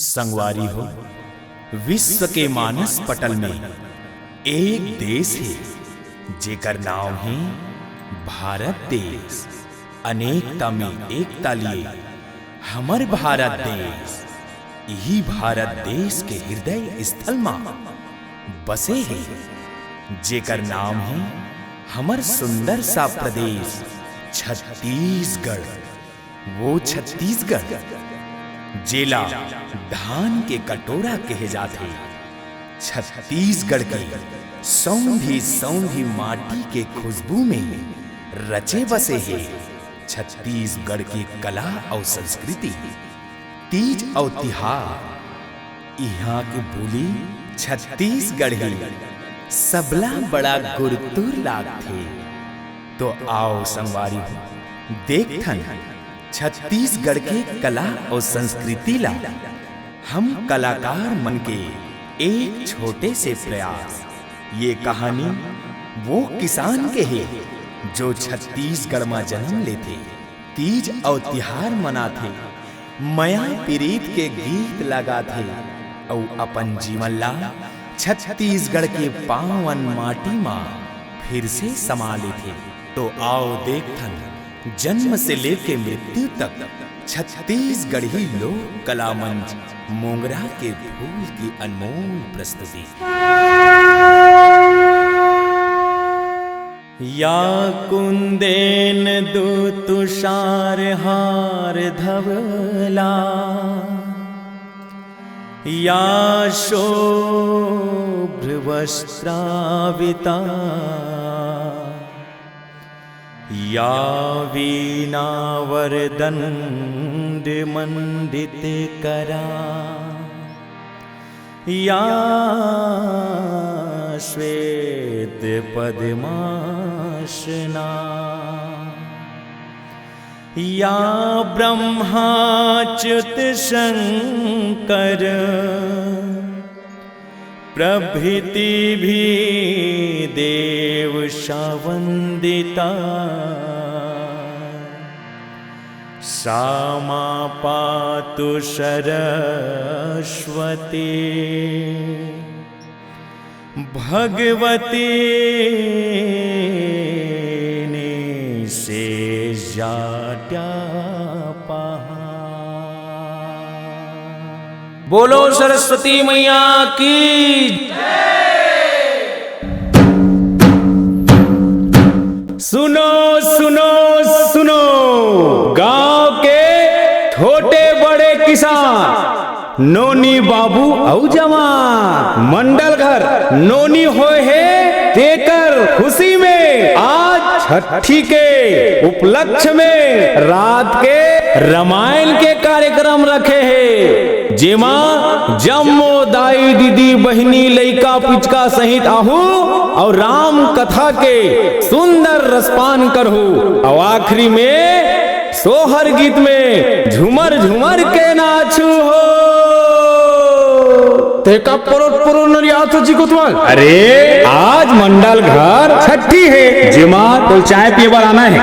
संगवारी हो, विश्व के मानस पटल में एक देश है जेकर नाम है भारत देश। अनेकता में एकता लिए हमर भारत देश, यही भारत देश के हृदय स्थल में बसे है जेकर नाम है हमर सुंदर सा प्रदेश छत्तीसगढ़। वो छत्तीसगढ़ जेला धान के कटोरा कहे जाते, छत्तीसगढ़ के सौंधी सौंधी माटी के खुशबू में रचे बसे है छत्तीसगढ़ की कला और संस्कृति, तीज और तिहार। यहाँ की बोली छत्तीसगढ़ी सबला बड़ा गुरतुर लागथे। तो आओ संगवारी देखथन छत्तीसगढ़ के कला और संस्कृति ला हम कलाकार मन के एक छोटे से प्रयास। ये कहानी वो किसान के है जो छत्तीसगढ़ में जन्म लेते, तीज और तिहार मनाथे, मया प्रीत के गीत लगाथे और अपन जीवन ला छत्तीसगढ़ के पावन माटी में फिर से समा लेथे। तो आओ देखथन जन्म से लेके मृत्यु तक छत्तीसगढ़ी लोक कला मंच मोंगरा के फूल की अनमोल प्रस्तुति। या कुंदेन दो तुषार हार धवला, या शोभ्र वस्त्राविता, या वीणा वरदंड मंडित करा, या श्वेत पद्मासना, या ब्रह्माच्युत शंकर प्रभृति भी देव वंदिता, सामा पातु सरस्वती भगवती निषेजाट्यापहा। बोलो सरस्वती मैया की सुनो सुनो सुनो, गांव के छोटे बड़े किसान नोनी बाबू औ जवान मंडल घर नोनी होए है देकर खुशी में आज छठी के उपलक्ष्य में रात के रामायण के कार्यक्रम रखे हैं, जेमा जम्मो दाई दीदी बहनी लइका पिचका सहित आहू और राम कथा के सुंदर रसपान करहु और आखिरी में सोहर गीत में झूमर झूमर के नाचू हो। तेका पुरो नरियात जी को तुम्हार। अरे आज मंडल घर छठी है जिमा तो चाय पिए बर आना है।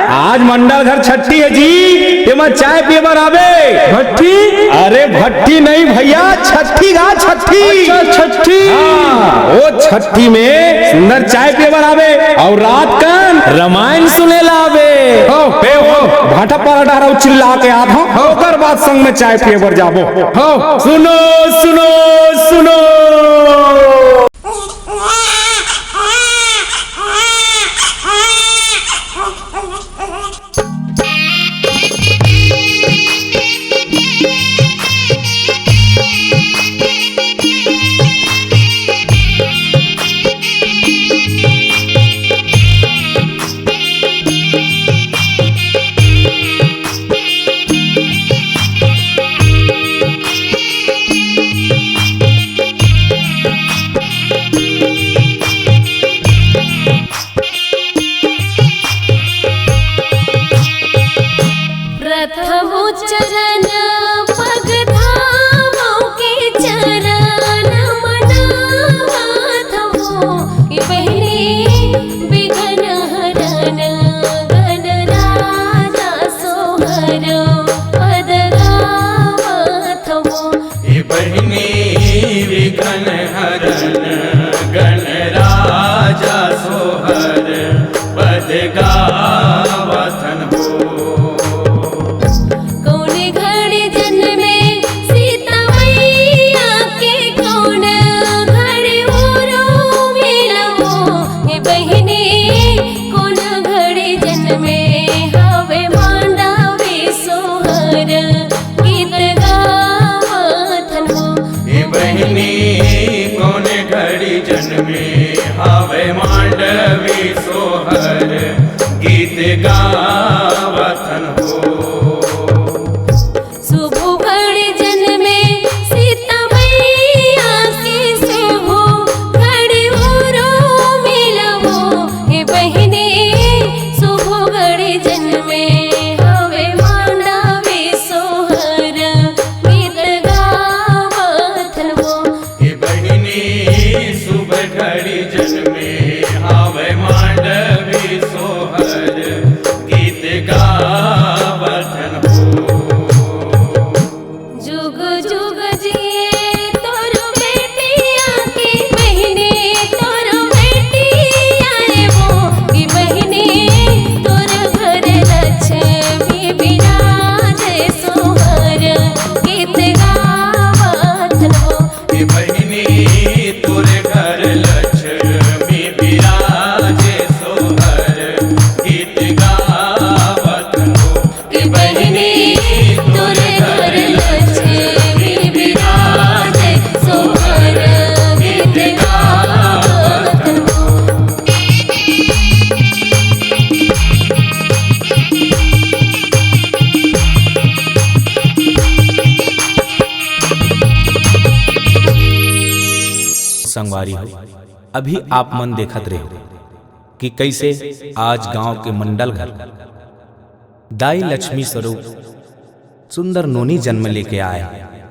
आज मंडल घर छठी है जी, जिमा चाय पिए बर आवे। भट्टी? अरे भट्टी नहीं भैया, छठी गा छठी। अच्छा छठी। हाँ, वो छठी में सुंदर चाय पिए बर आवे और रात कन रामायण सुने लावे। हो भाटा पराठा रहो चिल्ला के आत हो, ओकर बाद संग में चाय पिए बर जाबो। हो सुनो सुनो सुनो, चरण पग धामों के चरण मनावत हो, पहले विघ्न हरन गण राजा सोहर पद गावत हो। विघन हरन गण राजा सोहर पद गावथन हो। कौन घड़ी जन्मे सीता मैया के कौन घड़ी उरो मिलवो हे बहिनी कौन घड़ी जन्मे हवे मांडवे सोहर गीत गावथन हो। हे बहिनी कौन घड़ी जन्मे हावे मांडवी सोहर गीत गावथन हो। शुभ घड़ी जन्मे सीता मैया के शुभ घड़ी उरो मिलवो हे बहिनी शुभ घड़ी जन्मे हवे मांडवे सोहर गीत गावथन हो। हे बहिनी शुभ घड़ी जन्मे हावे मांडवी सोहर गीत गावथन हो। जुग जुग जिए तोर बेटिया की बहिनी तोर बेटिया रे वो की बहिनी तोर घर लक्ष्मी विराजे सोहर गीत गावथन हो। हे बहिनी तोरे घर लक्ष्मी विराजे सोहर गीत गावथन हो। की बहिनी तोर घर लक्ष्मी विराजे सोहर गीत गावथन हो। संगवारी हो, अभी आप मन देखत रहे कि कैसे आज गांव के मंडल घर दाई लक्ष्मी स्वरूप सुंदर नोनी जन्म लेके आए,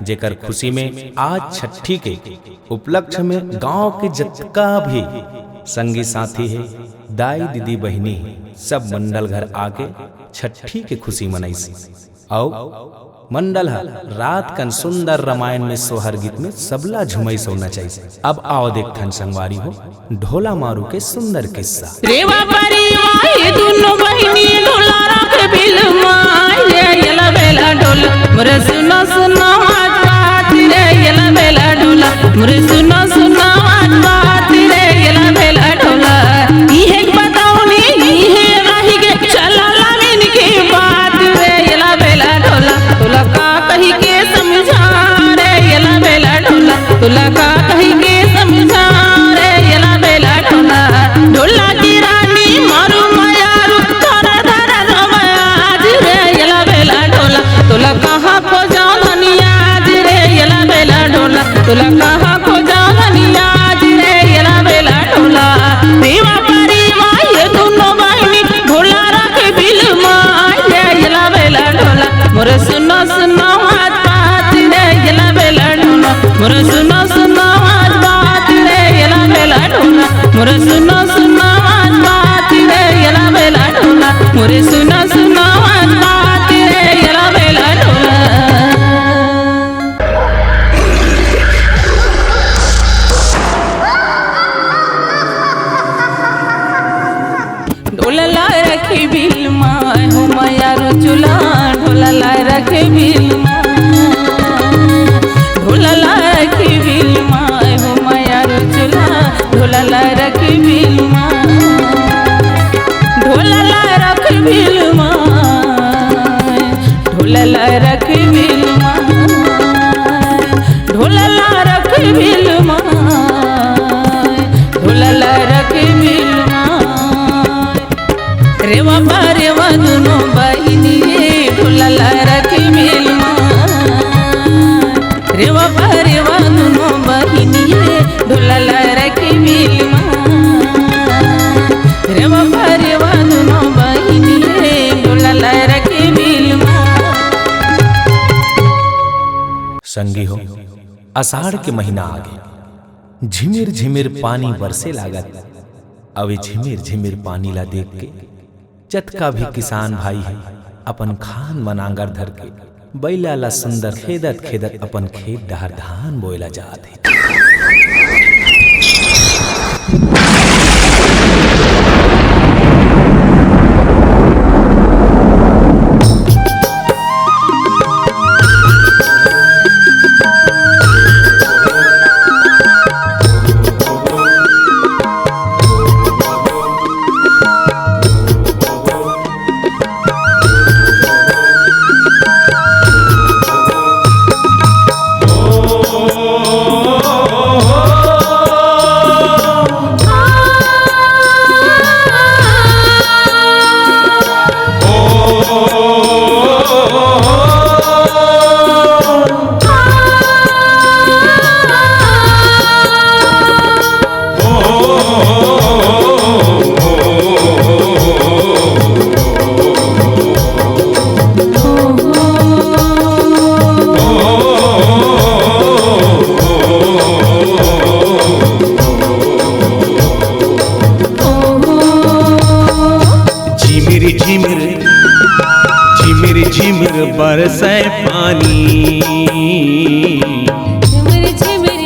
जेकर खुशी में आज छठी के उपलक्ष्य में गांव के जतका भी संगी साथी है, दाई दीदी बहिनी सब मंडल घर आके छठी के खुशी मनाई। आओ मंडल हर रात कन सुंदर रामायण में सोहर गीत में सबला झुमई सोना चाहिए। अब आओ देखथन संगवारी हो ढोला मारू के सुंदर किस्सा। रेवा परिवार दोनों बहिनी ढोला रख बिल माये यला बेला ढोला मोरे सुनो सुनो आज बात रे यला बेला ढोला मोरे सुनो सुनो आज बात रे यला बेला ढोला इहे बताओनी इहे रही के चला लामिन की बात रे यला बेला ढोला तोला का कही के समझा रे यला बेला ढोला तोला का कही के समझा रे यला बेला ढोला ढोला की रानी मारू मायारू धरा धरा रमाज रे यला बेला ढोला तोला कहाँ खो जाओ धनियाज रे यला बेला ढोला तोला कहाँ खो जाओ धनियाज रे यला बेला ढोला देवा परिवार ये दोनों बहिनी ढोला रख बिल माये यला बेला ढोला मोरे सुनो सुनो आज बात रे यला बेला ढोला मोरे सुनो सुनो आज बात रे यला बेला ढोला मोरे सुनो सुनो आज बात रे यला बेला ढोला मोरे सुनो सुनो आज बात रे यला बेला ढोला। ढोला ला रखी बिल माय हो माया रुचुला ढोला ला रखी बिल ढोला ला रखी बिल माय हो माया रुचुला ढोला ला रखी बिल ढोला ला रखी बिल ढोला ला रखी बिल ढोला ला रखी बिल ढोला ला रखी बिल रेवा रेवा दोनों बहिनी ढोला ला रखी बिल रेवा रेवा दोनों बहिनी ढोला ला रखी बिल रेवा रेवा दोनों बहिनी ढोला ला रखी बिल। संगी हो आषाढ़ के महीना आ गए, झिमिर झिमिर पानी बरसे लागत। अवे झिमिर झिमिर पानी ला देख के जतका भी किसान भाई है अपन खान बनांगर धर के बैला ला सुंदर खेदत खेदत अपन खेत डहर धान बोएला जात है। बरसे पानी झिमिर झिमिर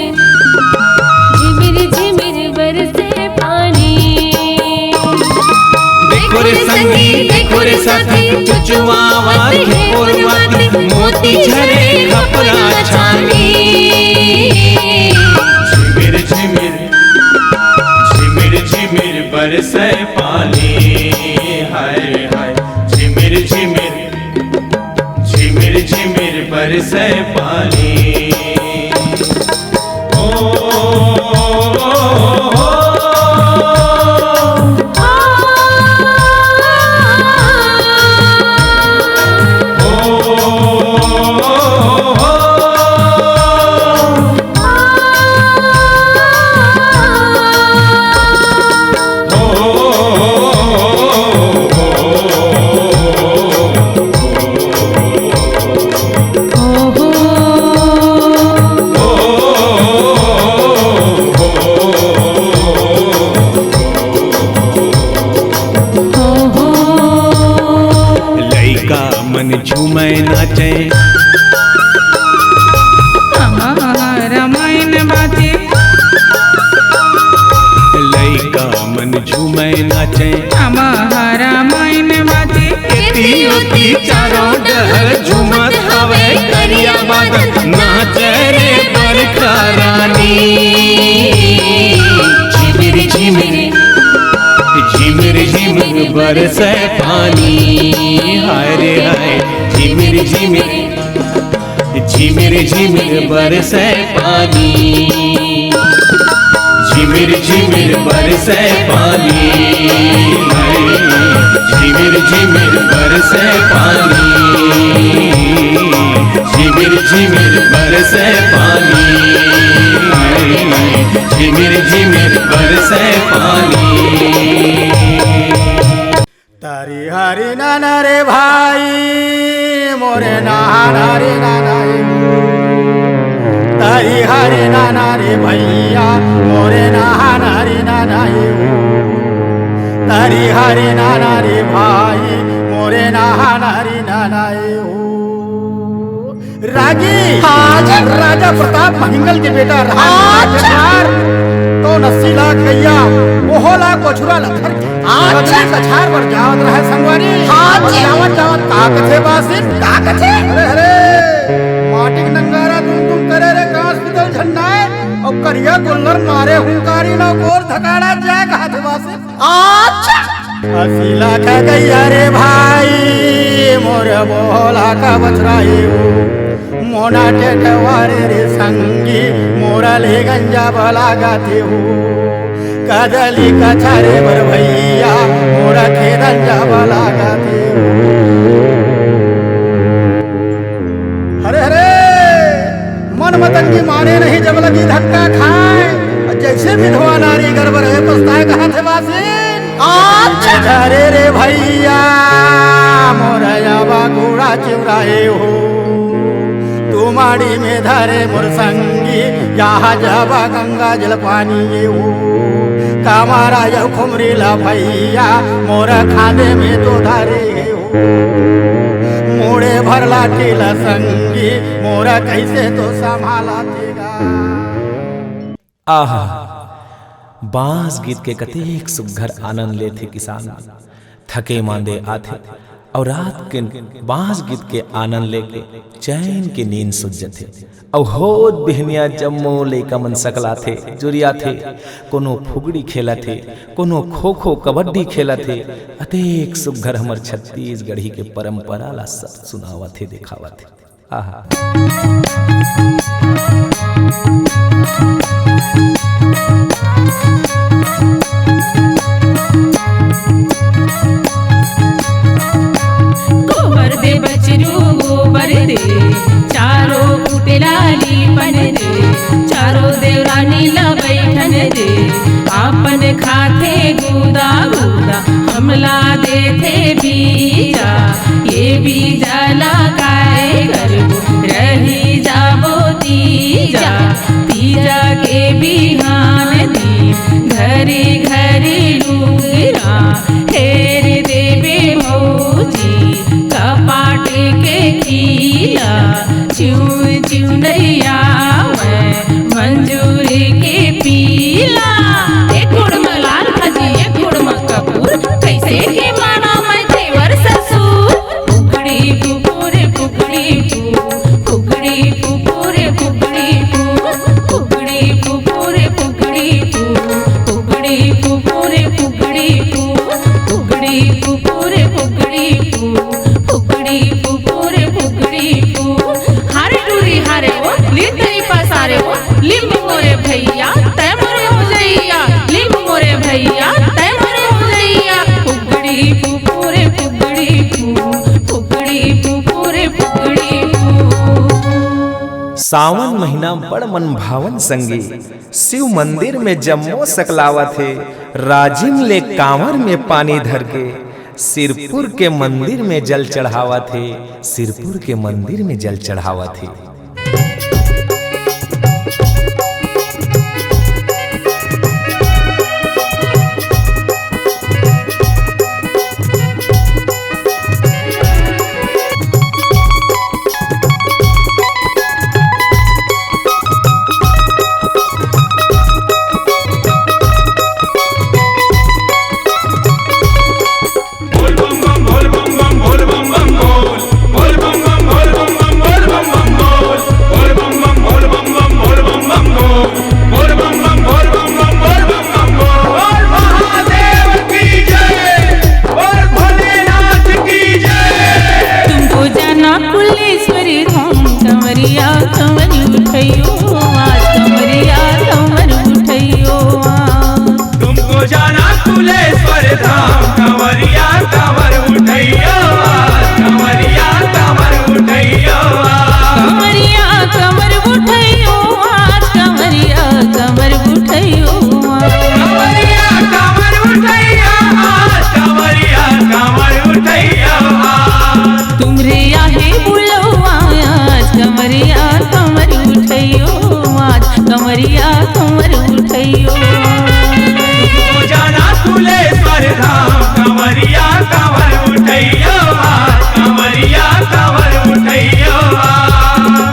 झिमिर झिमिर बरसे पानी देखो रे संगी देखो रे साथी चुचुआवाती पूर्वाती मोती झरे खपरा छानी झिमिर झिमिर झिमिर झिमिर बरसे पानी हाय हाय झिमिर झिमिर झिमिर झिमिर बरसे पानी झूमे नाचे रामायण बाजे लइका मन झूमे नाचे रामायण बाजे तियोती चारों डहर झूमत हवे करिया बादल नाचे रे बरखा रानी झिमिर झिमिर झिमिर झिमिर बरसे पानी हाय रे हाय झिमिर झिमिर झिमिर झिमिर बरसे पानी झिमिर झिमिर बरसे पानी हाय झिमिर झिमिर बरसे पानी झिमिर झिमिर बरसे पानी हाय झिमिर झिमिर बरसे पानी तारी हरी नाना रे भाई मोरे नहाना रे नाना रे तारी हरी नाना रे भैया मोरे नहाना रे नाना रे तारी हरी नाना रे भाई मोरे नहाना रे नाना रे रागी राजा प्रताप महिंगल के बेटा राज तो 80 लाख गैया ओहोला कोछुरा लथर के कछार पर जावत रहे संगवारी जावत जावत काकथे बासिन काकथे अरे माटिक नंगारा तुम करे रे कांस पितल झन्नाए और करिया गुल्लर मारे हुंकारी न गोर धकाड़ा जाए कहथे बासिन अच्छा 80 लाख गैया रे भाई मोर बोला का बचराई मोना टेटवारे रे संगी मोरा ले गंजा भला गाते हो कदली कछारे बर भैया मोरा खेदंजा भला गाते हो हरे हरे मन मतंगी माने नहीं जब लगी धक्का खाए जैसे विधवा नारी गर्भ रहे पछताए कहाँ थे वासिन अच्छा रे भैया मोरा याबा घोड़ा चिवराए हो तुमाड़ी में धरे मोर संगी यहाँ जाबा गंगा जल पानी ये हो कामारा यह खुमरी ला भैया मोरा खादे में तो धारे हो मोड़े भर लाठीला संगी मोरा कैसे तो संभाला देगा। आहा, बांस गीत के कतेक सुघर आनंद लेथे किसान थके मांदे आथे और रात के बांस गीत के आनंद लेके चैन के नींद सुझ जाथे। और होत बिहनिया जम्मो लइका मन सकला थे जुरिया थे, कोनो फुगड़ी खेला थे, कोनो खो खो कबड्डी खेला थे। अतेक सुघर हमर छत्तीसगढ़ी के परंपरा ला सब सुनावा थे दिखावा थे। आहा गोबर दे बचरू गोबर दे चारों कुटलाली पन दे चारों देवरानी ला बैठन दे आपन खाते गुदा गुदा हमला देथे बीजा ये बीजा ला काय करबो रही जाबो तीजा तीजा के बिहान दी घरे घरे डूंगरा हेर देवे भौजी कपाट के खीला चून चुनैया मंजूर के पीला। एक गुड़ में लाल भाजी एक गुड़ में कपूर कैसे के माना मैं देवर ससुर फुकड़ी फुकुरे फुकड़ी फुकड़ी फुकुरे फुकड़ी फुकड़ी फुकुरे फुकड़ी फुकड़ी फुकुरे फुकड़ी फुकड़ी फुकुरे फुकड़ी फुकड़ी फुकुरे फुकड़ी हारे डूरी हारे वो लीत नहीं पसारे वो लिंब मोरे भैया तय मोरे हो जइया लिंब मोरे भैया तय मोरे हो जइया फुकड़ी फुकुरे फुकड़ी फुकड़ी फुकुरे फुकड़ी। सावन महीना बड़ मन भावन संगी शिव मंदिर में जम्मो सकलावा थे। राजिम ले कांवर में पानी धर के सिरपुर के मंदिर में जल चढ़ावा थे। सिरपुर के मंदिर में जल चढ़ावा थे।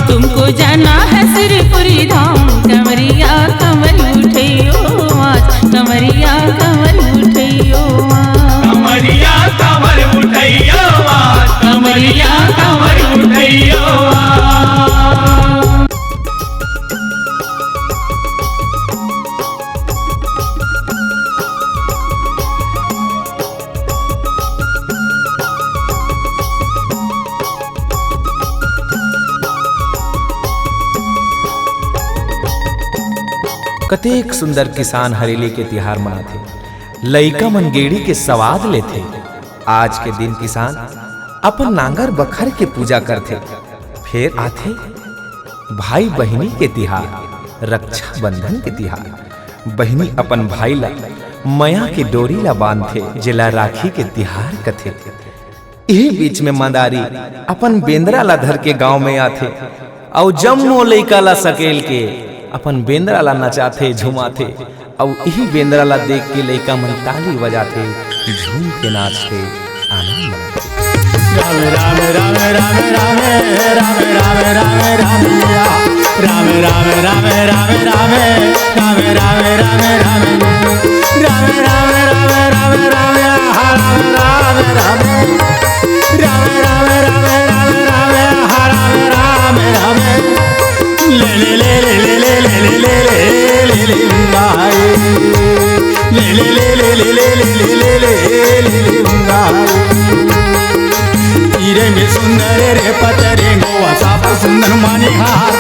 तुमको जाना है सिरपुरी धाम कमरिया कमर उठैयो आज कमरिया कमर उठैयो कमरिया कमर उठैयो कमरिया कमर उठैयो। कतेक सुंदर किसान हरेली के तिहार मनाथे। लइका मन गेड़ी के स्वाद लेथे। आज के दिन किसान अपन नांगर बखर के पूजा करथे। फिर आथे भाई बहिनी के तिहार, रक्षा बंधन के तिहार। बहिनी अपन भाई ला मया के डोरी ला बांधथे, जेला राखी के तिहार कथे। यही बीच में मदारी अपन बेंदरा ला धर के गांव में आथे और जम्मो लइका ला सकेल के अपन बेंदरा ला नचाथे झुमाथे। और यही बेंदरा ला देख के लइका मन ताली बजाथे, झूम के नाचथे, आनंद मनाथे। राम राम राम राम राम राम राम राम राम राम राम राम राम राम राम राम राम राम राम सुंदर रे पतरे गोवा साप सुंदर मानिहार।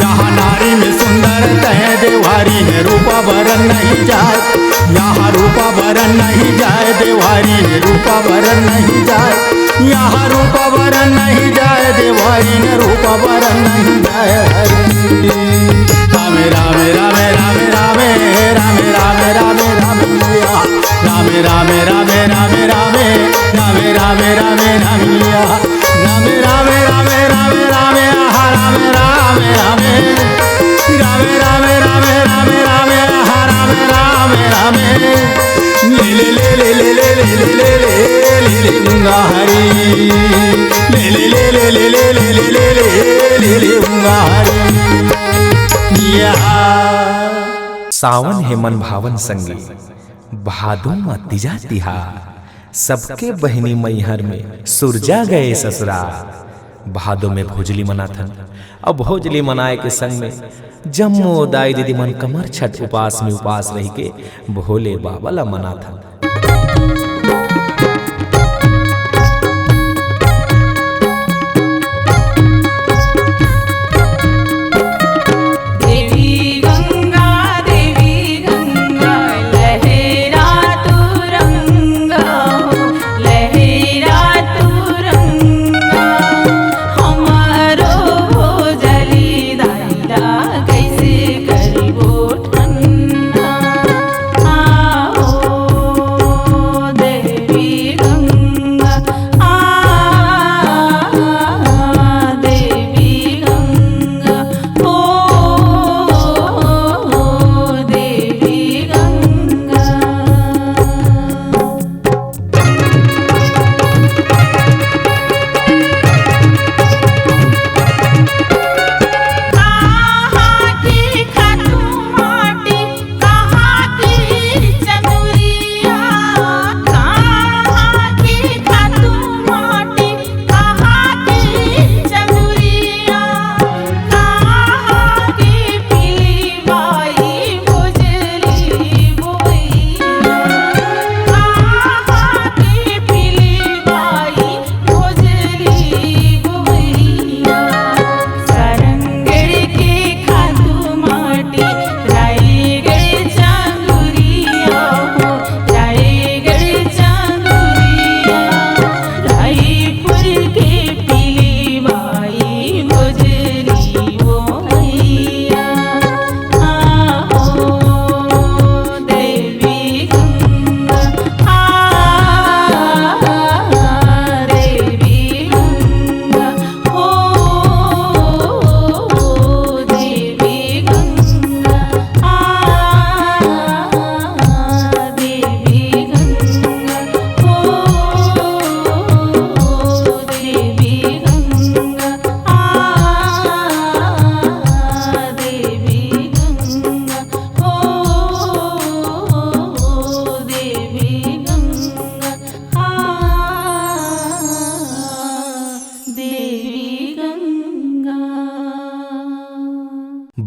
यहाँ नारी में सुंदर तय देवारी में रूपा भरन नहीं जाए। यहाँ रूपा भरन नहीं जाए देवारी में रूपा भरन नहीं जाए। यहाँ रूपा भरन नहीं जाए देवारी में रूपा भरन नहीं जाए। रामे रामे रामे रामे रामे रामे रामे रामे रामे रामे रामे रामे रामे रामे रामे रामे रामे रामिया रामे रामे रामे रामे रामे आहा रामे रामे रामे रामे रामे रामे रामे रामे आहा रामे रामे रामे ले ले ले ले ले ले ले ले ले ले ले ले गंगा हरी ले ले ले ले ले ले ले ले ले ले ले ले गंगा हरी। सावन है मन भावन संगी, भादों में तीजा तिहार। सबके बहनी मैहर में सुरजा गए ससुराल। भादों में भोजली मनाथन, अब भोजली मनाए के संग में जम्मो दाई दीदी मन कमर छठ उपास में उपास रह के भोले बाबा ला मनाथन।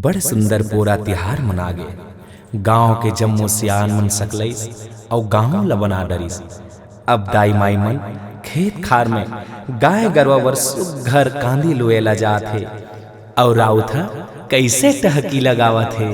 बड़ सुंदर पूरा तिहार मना गे। गांव के जम्मो सियान मन सकलईस और गांव ला बना डरीस। अब दाई माई मन खेत खार में गाय गरवा वर सुघर कांदी लुएला जात हे और राउत कैसे टहकी लगावत हे।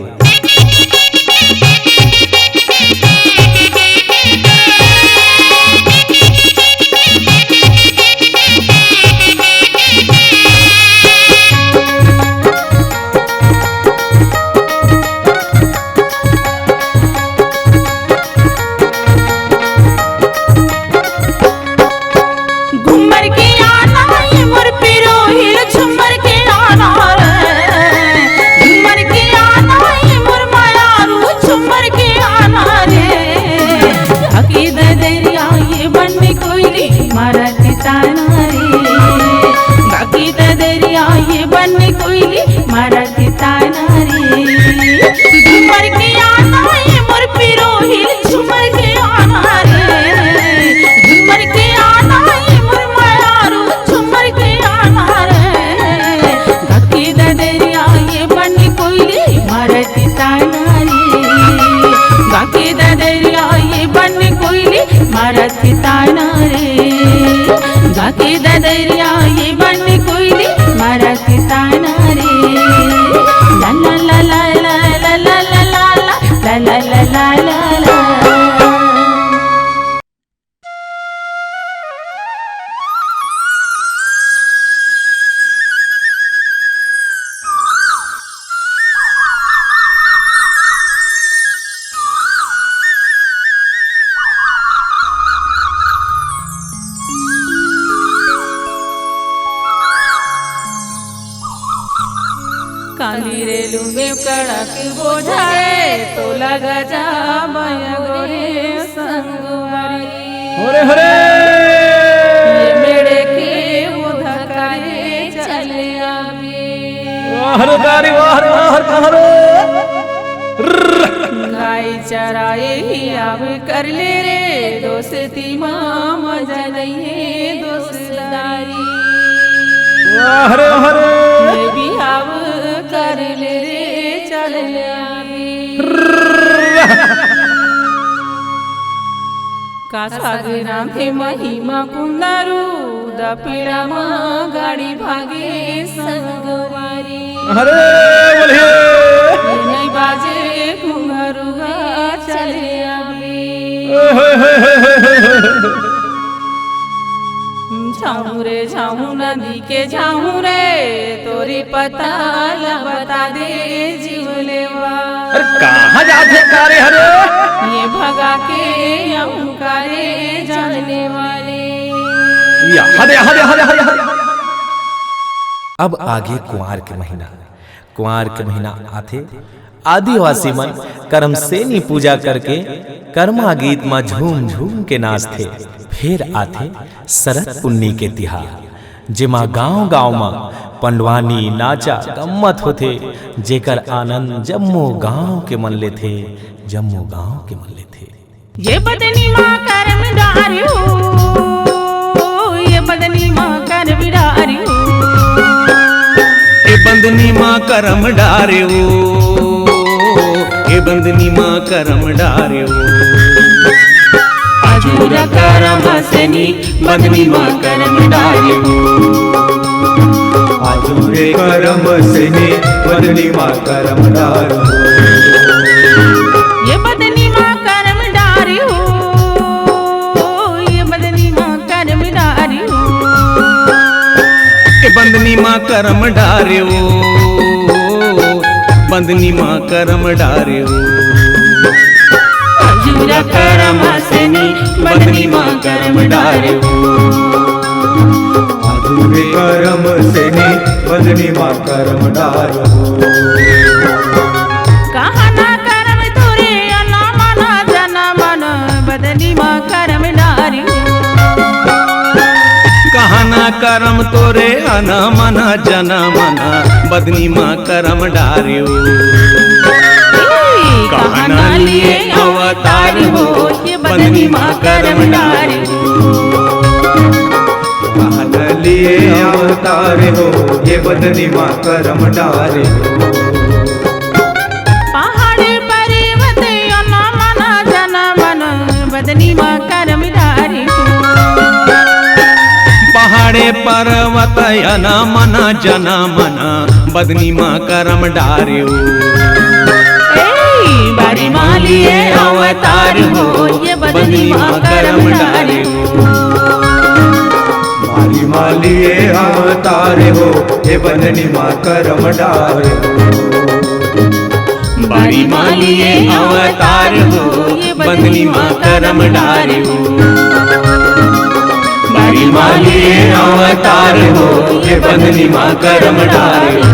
मारत ताना रे गाके दरिया ये ला ला ला ला ला ला। काली रेलू में कड़क बोझाए तो लगा जा माया गोरे संगवारी। हरे हरे ये मेरे के वो धकाए चले आवे। हर तारी वाहर वाहर कहरो गाय चराए ही आव कर ले रे दोस्ती माँ मजा नहीं है दोस्तदारी। हरे हरे ये भी आव कर ले रे चल आवी। कासागे राम हे महिमा कुंदारू दा पीड़ा माँ गाड़ी भागे संगवारी। हरे बोलिए ये नहीं बाजे कुंगारूगा चले आवी। झाऊ रे झाऊ नदी के झाऊ रे तोरी पता ला बता दे जीवलेवा। अरे कहाँ जाते कारे हरे ये भगा के अहंकारे जानने वाले। या हरे हरे हरे हरे हरे। अब आगे कुंवार के महीना आथे आदिवासी मन कर्म सेनी पूजा करके कर्मा गीत में झूम झूम के नाचथे। फिर आथे शरद पुन्नी के तिहार जेमा गांव गांव में पंडवानी नाचा गम्मत होथे जेकर आनंद जम्मो गांव के मन लेथे जम्मो गांव के मन लेथे। ये बदनी माँ कर्म डारी हो ये बदनी माँ कर्म डारी हो ए बंदनी माँ करम डारे हो ए बंदनी माँ करम डारे हो आजूरा करम हसनी बदनी माँ कर्म डारी हो आजूरे करम सेने बदनी माँ करम डार ये बदनी माँ कर्म डारी हो ये बदनी माँ कर्म डारी हो ए बंदनी माँ करम डारे हो बंदनी माँ करम डारे हो आजूरा करम हसनी बदनी माँ कर्म डारी हो आजूरे करम सेने बदनी माँ करम डार कहा ना करम तुरे अना मना जना मन बदनी माँ कर्म डारी हो कहा ना करम तोरे अना मना जना मना बदनी माँ करम डारे हो कहा ना लिए अवतार हो ये बदनी माँ कर्म डारी हो कहन लिए अवतार हो ये बदनी माँ करम डारे पहाड़ पर्वत अना मना जना मन बदनी माँ कर्म डारी हो पहाड़े पर्वत अना मना जना मना बदनी माँ करम डारे हो बारी मालिए अवतार हो ये बदनी माँ कर्म डारी हो माली मालिए अवतार हो ये बदनी माँ करम डारे बारी मालिए अवतार हो ये बदनी माँ कर्म डारी हो बारी मालिए अवतार हो ये बदनी माँ करम डारे हो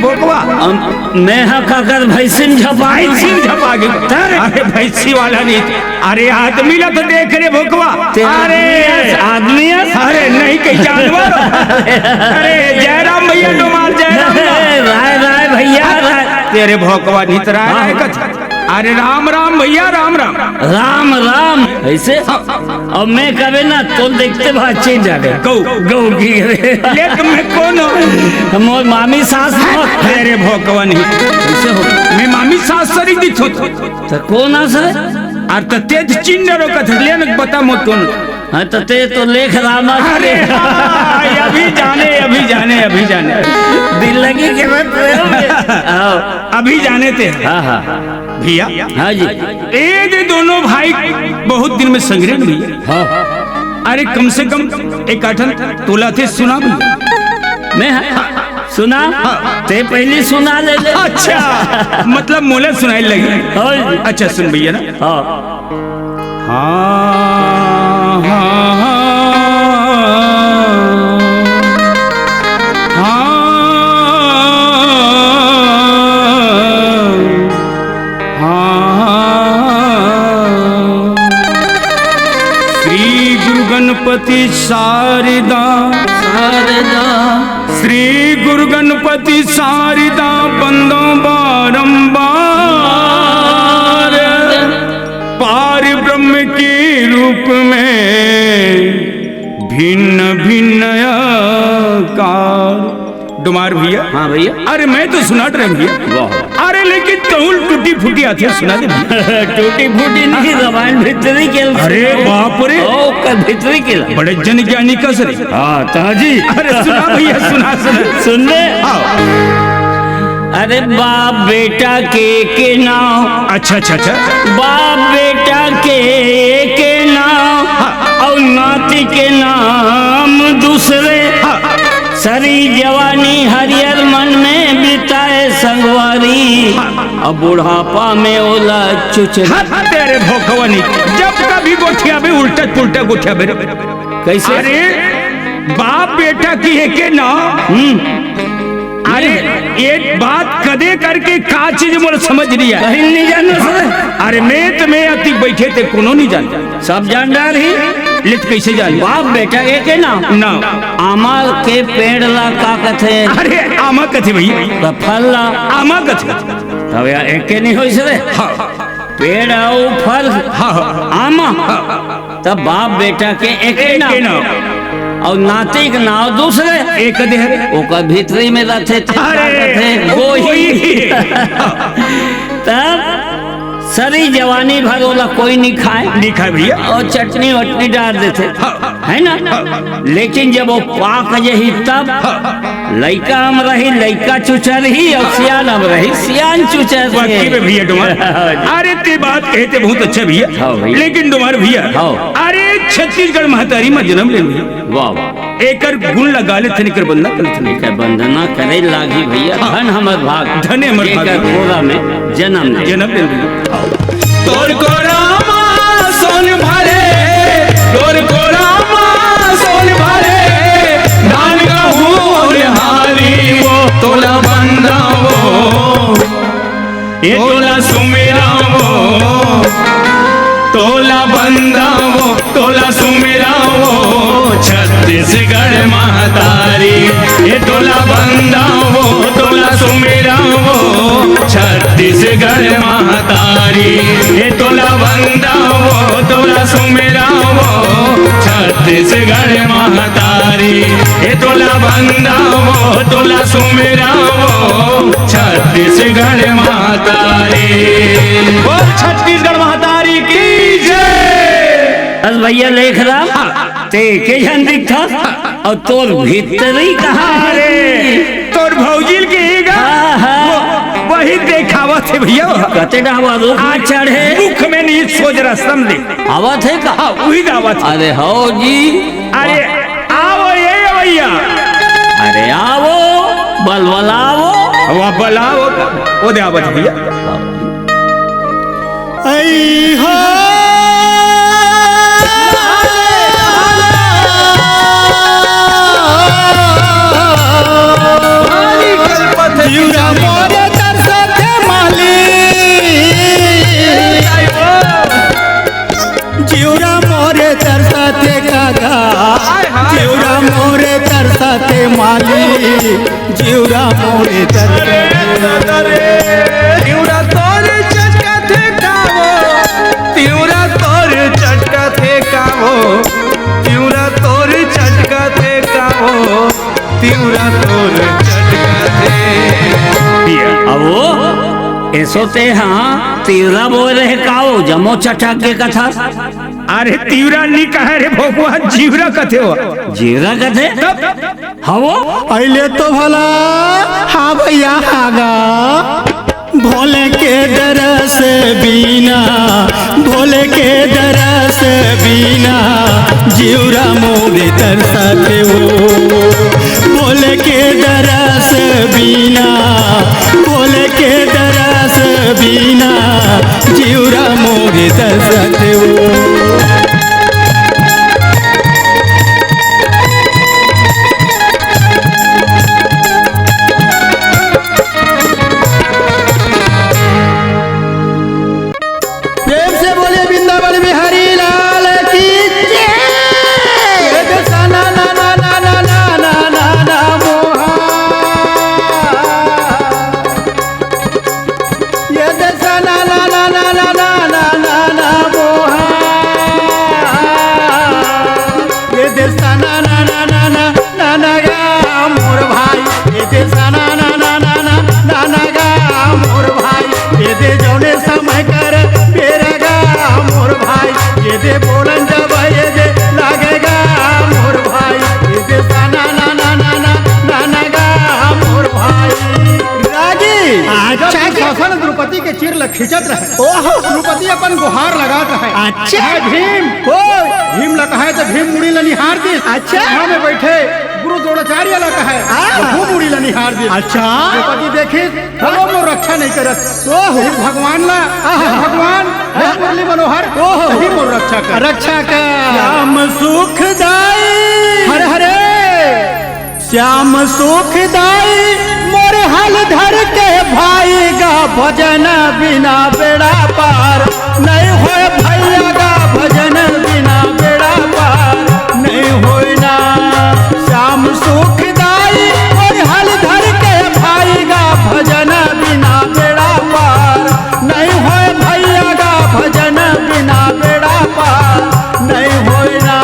भोकवा मैं हकाकर भैंसिन झपाई सिंह झपा गई। अरे भैंसी वाला नहीं, अरे आदमी ला तो देख रे भोकवा। अरे आदमी है? अरे नहीं कहीं जानवर। अरे जयराम भैया डोमार जयराम राय राय भैया राय। तेरे भोकवा नहीं तो राय कथ। अरे राम राम भैया राम राम। राम राम ऐसे अब मैं कभी ना तो देखते भाई जाने गौ गौ की लेक में कौन हो? मोर मामी सास हो। तेरे भोकवा नहीं कैसे हो? मैं मामी सास सरी दिखो तो कौन आ सर? और तो तेज चिन्ह रो कथ लेन बता मत कौन। हाँ तो ते तो लेख रामा। अरे हाँ, अभी जाने दिल लगी के अभी जाने थे। हाँ हाँ भैया हाँ जी ये दोनों भाई बहुत दिन में संग्रह भैया। हाँ अरे कम से कम एक आठन तोला थे सुना भैया। मैं सुना ते पहले सुना ले। अच्छा मतलब मोला सुनाई लगी। हाँ अच्छा सुन भैया ना। हाँ हाँ हाँ श्री गुरु गणपति शारदा शारदा श्री गुरु गणपति शारदा बंदो बारंबार पार ब्रह्म के रूप में भिन्न भिन्न आकार। डुमार भैया हाँ भैया अरे मैं तो सुना रहे भैया। वाह अरे लेकिन तहुल टूटी फूटी आती है सुना दे। टूटी फूटी नहीं जबान भीतरी के। अरे बाप रे ओ कर भीतरी के बड़े जन ज्ञानी कसरे। हाँ ताजी अरे सुना भैया सुना सुन ले। आओ। अरे बाप बेटा के नाम। अच्छा अच्छा अच्छा बाप बेटा के नाम और नाती के नाम दूसरे। सरी जवानी हरियर मन में बिताए संगवारी अब बुढ़ापा में ओला चुचला। तेरे भोकवनी जब कभी गोठिया में उल्टा पुल्टा गोठिया में कैसे? अरे बाप बेटा की है के ना। अरे एक बात कदे करके का चीज मोर समझ नहीं है। कहीं नहीं जानो सर। अरे मैं तो मैं अति बैठे थे कोनो नहीं जान। सब जानदार ही लेट कैसे जान। बाप बेटा के नाम ना आमा के पेड़ ला का कथे। अरे आमा कथे भैया फल ला आमा कथे। तब यार एक नहीं हो सरे। पेड़ आओ फल आमा तब बाप बेटा के एक नाम और नाती के नाम दूसरे एक दे है ओकर भीतरी में रहते थे वो ही। तब सरी जवानी भर वाला कोई नहीं खाए भैया और चटनी वटनी डाल देते है ना। लेकिन जब वो पाक जही तब लइका हम रही लइका चुचर ही और सियान हम रही सियान चुचर भैया डुमार। अरे ते बात कहते बहुत अच्छा भैया। हाँ भैया। लेकिन डुमार भैया हाँ। अरे छत्तीसगढ़ महतारी में जन्म ले वाह वाह एकर गुण लगा ले थे निकर बंदना कर थे एकर वंदना करे लागी भैया। धन हमर भाग धन हमर भाग। एकर कोरा में जन्म ले भैया। तोर को रामा सोन भरे तोर को रामा सोन भरे धान गहूँ हारी वो तोला बंदा वो ये तोला सुमेरा वो तोला बंदा वो तोला सुमेरा वो छत्तीसगढ़ महतारी ये तोला बंदा वो तोला सुमेरा वो छत्तीसगढ़ महतारी ये तोला बंदा वो तोला सुमेरा वो छत्तीसगढ़ महतारी ये तोला बंदा वो तोला सुमेरा वो छत्तीसगढ़ महतारी। बोल छत्तीसगढ़ महतारी की जय। बस भैया लेख रहा ते के जन दिखता और तोर भीतरी कहाँ रे तोर भौजील के वही देखावा थे भैया। कते डावा रुक आ चढ़े मुख में नहीं सोच रहा समझे आवत है का वही दावत। अरे हो जी अरे आओ ये भैया अरे आओ बलबलाओ वह बलाओ वो दावत भैया। आई हो जीव जिउरा मोरे तिउरा तोर चटका थे कावो तिउरा तोर चटका थे कावो तिउरा तोर चटका थे कावो तिउरा तोर चटका थे अब वो ऐसो ते हाँ तीवरा बोल रहे काओ जमो चटा के कथा अरे तीवरा नहीं कहे रे भोकुआ जीवरा कथे हो जीवरा कथे हवो अले तो भला हाँ भैया आगा भोले के दर से बीना भोले के दर से बीना जिउरा मोरे तरसते हो भोले के दर से बीना भोले के दर से बीना जिउरा मोरे तरसते हो द्रौपदी के चिर खिंचत रहे द्रौपदी अपन गुहार लगात रहे अच्छा भीम ओ भीम लगा है तो भीम मुड़ी लनिहार दी अच्छा में बैठे गुरु द्रोणाचार्य लगा है वो मुड़ी लनिहार दी अच्छा द्रौपदी देखी बोलो मोर रक्षा नहीं करत ओहो भगवान ला भगवान हे मुरली मनोहर ओहो ही मोर रक्षा कर श्याम सुखदाई हरे हरे श्याम सुखदाई मोर हल धर के भाई का भजन बिना बेड़ा पार नहीं हो भैया का भजन बिना बेड़ा पार नहीं हो ना श्याम सुखदाई मोर हल धर के भाई का भजन बिना बेड़ा पार नहीं हो भैया का भजन बिना बेड़ा पार नहीं हो ना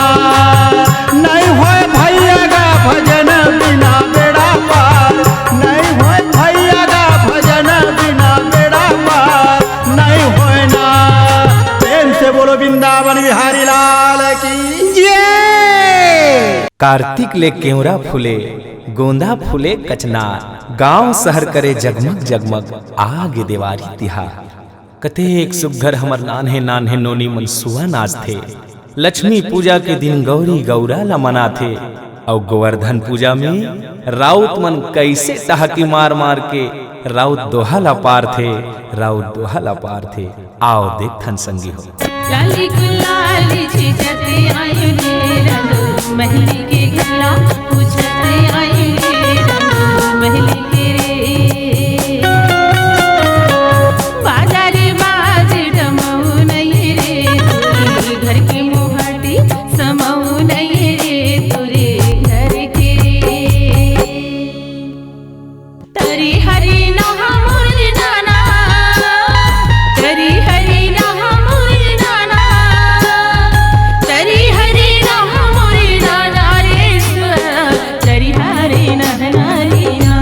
नहीं हो भैया का भजन बिना बेड़ा पार नहीं हो भैया का भजन बिना बेड़ा पार नहीं हो ना प्रेम से बोलो वृंदावन बिहारी लाल की जय। कार्तिक ले केवरा फूले गोंदा फूले कचनार गांव शहर करे जगमग जगमग आगे देवारी तिहार कतेक सुघर हमर नान्हे नान्हे नोनी मनसुआ नाच थे लक्ष्मी पूजा के दिन गौरी गौरा ला मना थे और गोवर्धन पूजा में राउत मन कैसे टहकी मार मार के राउत दोहा ला पार थे राउत दोहा ला पार थे आओ देखन संगी हो लाली गुलाली छिजते आयु रे रंग महली के गला पूछते आयु रे रंग महली के रे बाजारे बाज डमऊ नहीं रे तुरे घर के मुहटी समऊ नहीं रे तुरे घर के रे तरी हरी नहा मोर नाना तरी हरी नहा मोर नाना तरी हरी नहा मोर नाना रे तरी हरी नहा रे ना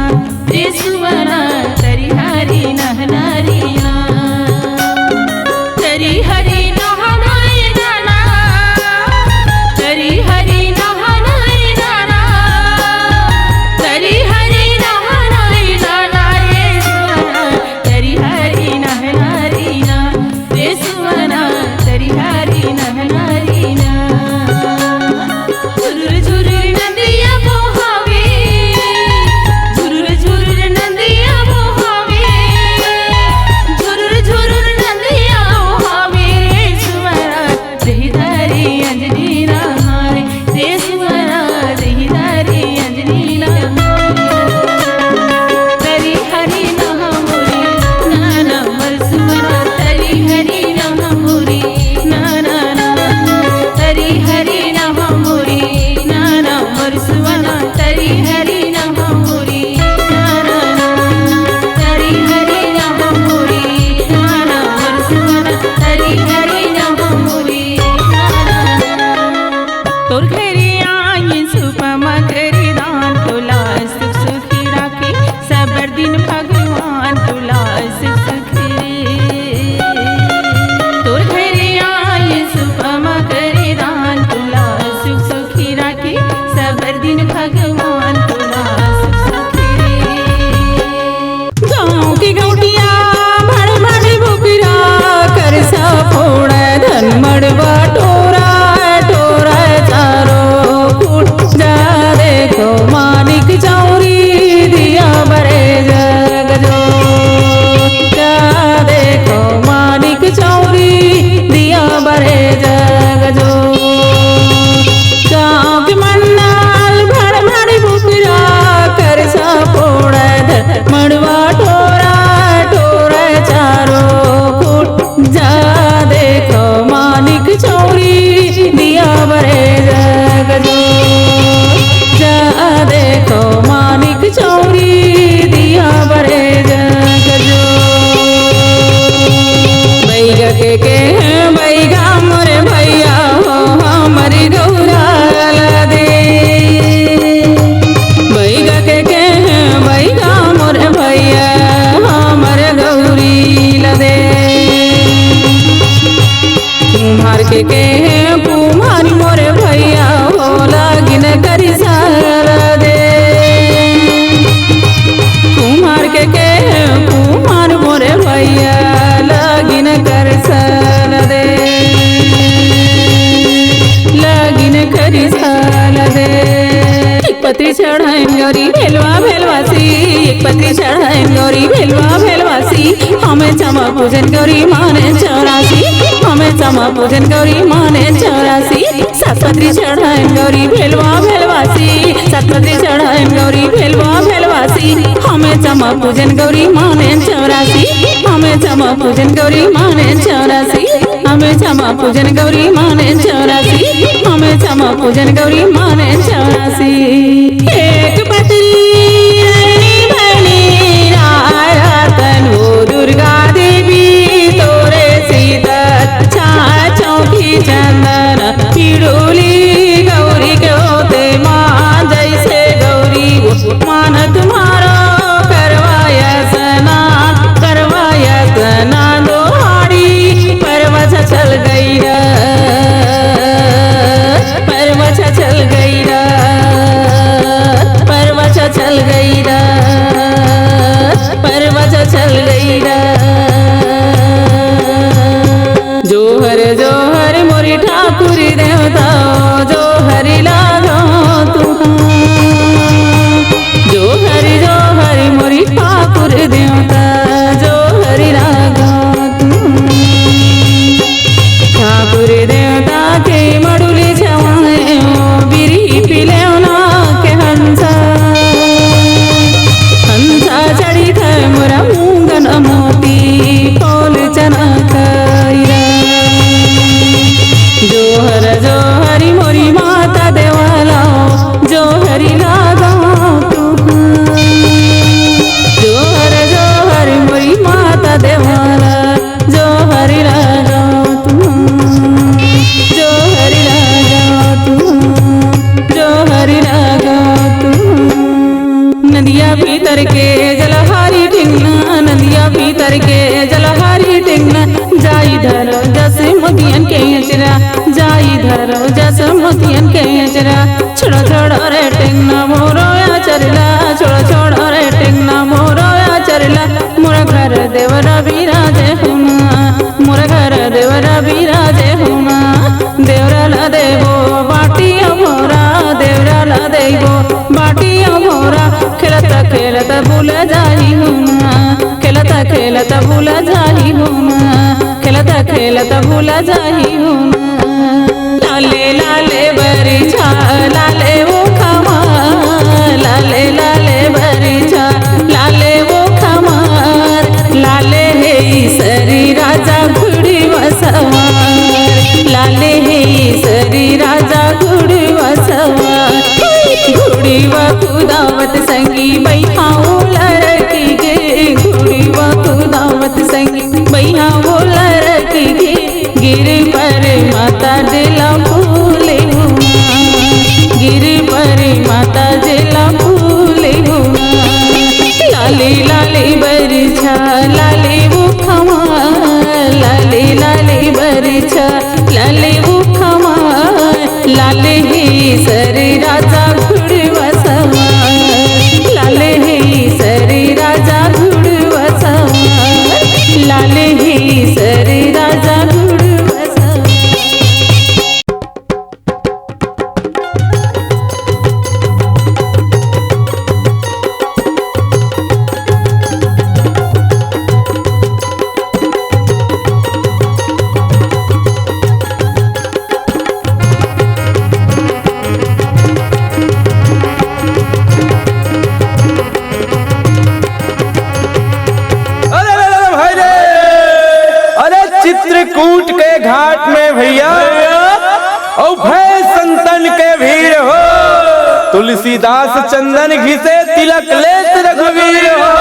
कुम्हार के कुम्हारी मोरे भैया हो लगिन करी सारा दे कुम्हार के कुम्हार मोरे भैया लगिन कर सारा दे लगिन करी सारा दे एक पत्री चढ़ाएं गौरी भेलवा भेलवासी एक पत्री चढ़ाएं गौरी भेलवा भेलवासी हमें क्षमा पूजन गौरी माने 84 हमें क्षमा पूजन गौरी माने 84 सात पत्री चढ़ाएं गौरी भेलवा भेलवासी सात पत्री चढ़ाएं गौरी भेलवा भेलवासी हमें क्षमा पूजन गौरी माने 84 हमें क्षमा पूजन गौरी माने 84 हमें क्षमा पूजन गौरी माने 84 हमें क्षमा पूजन गौरी माने 84 एक पत्री दुर्गा देवी तोरे सीता चौकी चंदन पिड़ोली गौरी के होते माँ जैसे गौरी मान तुम्हारा करवाया स्नान दोहारी परवछ चल गई परवछ चल गई परवछ चल गई परवछ चल गई जोहर मोरी ठाकुर देवता जोहर लागो जोहर मोरी ठाकुर देवता जोहर लागो ठाकुर देवता के मड़ुली छवाए बिरी पिले ना के हंसा चढ़ी थे मोरा मूंगन मोती फूल चना जोहर जोहरी मोरी माता देवाला जोहरी लागा जोहर जोहर मोरी माता देवाला जोहरी लागा जोहरी लागा जोहरी लागा नदिया भीतर के जलहारी टिंगना नदिया भीतर के जलहारी टिंगना जाई धरो जस मोतियन के अचरा जाई धरो जस मोतियन के अचरा छोड़ो छोड़ो रे टिंगना मोरो या चरला छोड़ो छोड़ो रे टिंगना मोरो या चरला मोरा घर देवरा विराजे हुमा मोरा घर देवरा विराजे हुमा देवरा ला देवो बाटी अमोरा देवरा ला देवो बाटी अमोरा खेलता खेलता भूल जाही हुमा खेलता खेलता भूल जाही हुमा खेलता खेलता भूल जाही हुमा लाले लाले बरिछा लाले वो खमा लाले लाले बरिछा लाले वो खमा लाले हे सरी राजा घुड़ी वसवार लाले हे सरी राजा घुड़ी वसवार घुड़ी व खुदावत संगी बैठाओ लड़की गे घुड़ी व खुदावत संगी बैठाओ लड़की गे गिरी पर माता जिला फूले हुआ गिरी पर माता जिला फूले हुआ लाली लाली बरिछा लाली वो खमा लाली लाली बरिछा लाली वो खमा लाले ही सरी राजा घुड़ वसवार लाले ही सरी राजा घुड़ वसवार लाले ही सरी राजा घुड़ वसवार चित्रकूट के घाट में भैया और भय संतन के भीड़ हो तुलसीदास चंदन घिसे तिलक लेत रघुवीर हो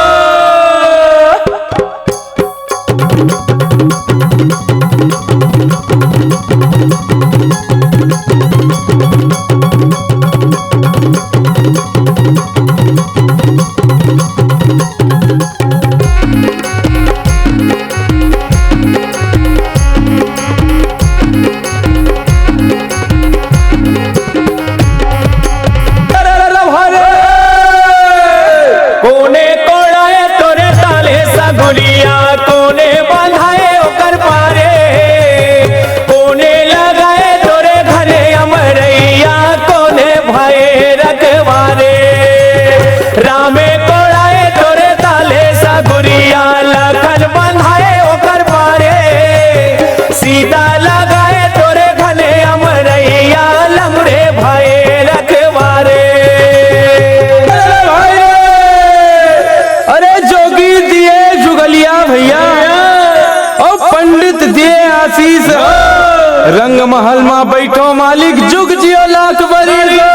पंडित दिए आशीष हो। रंग महल में बैठो मालिक जुग जियो लाख बरिस हो।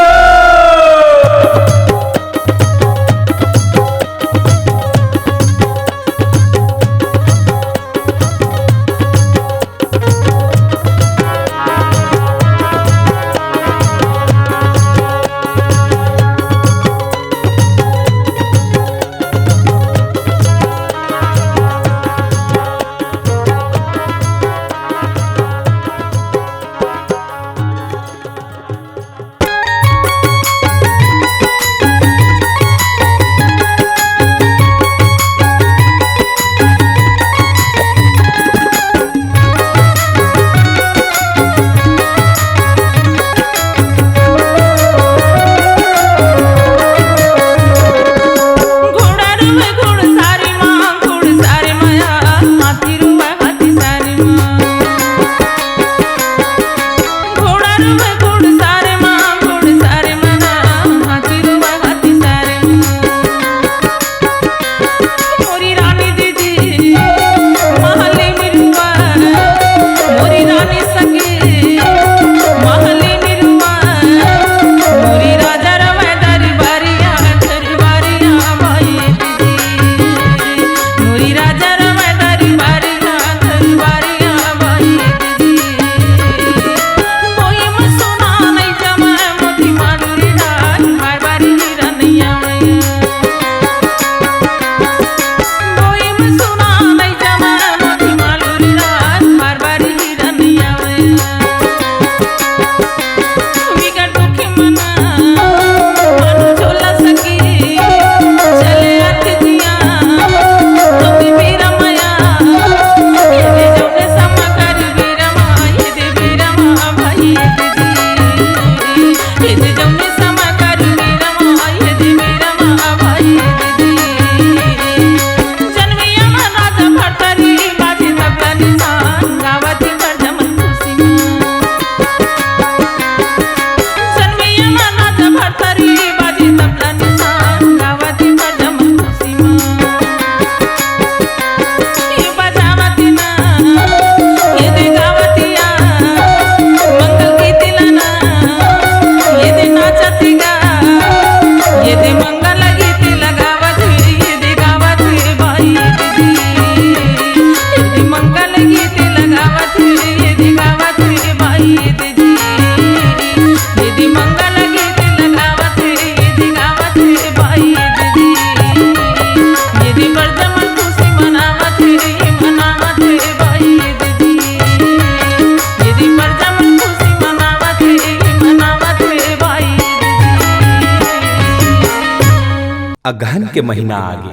अगहन के महीना आगे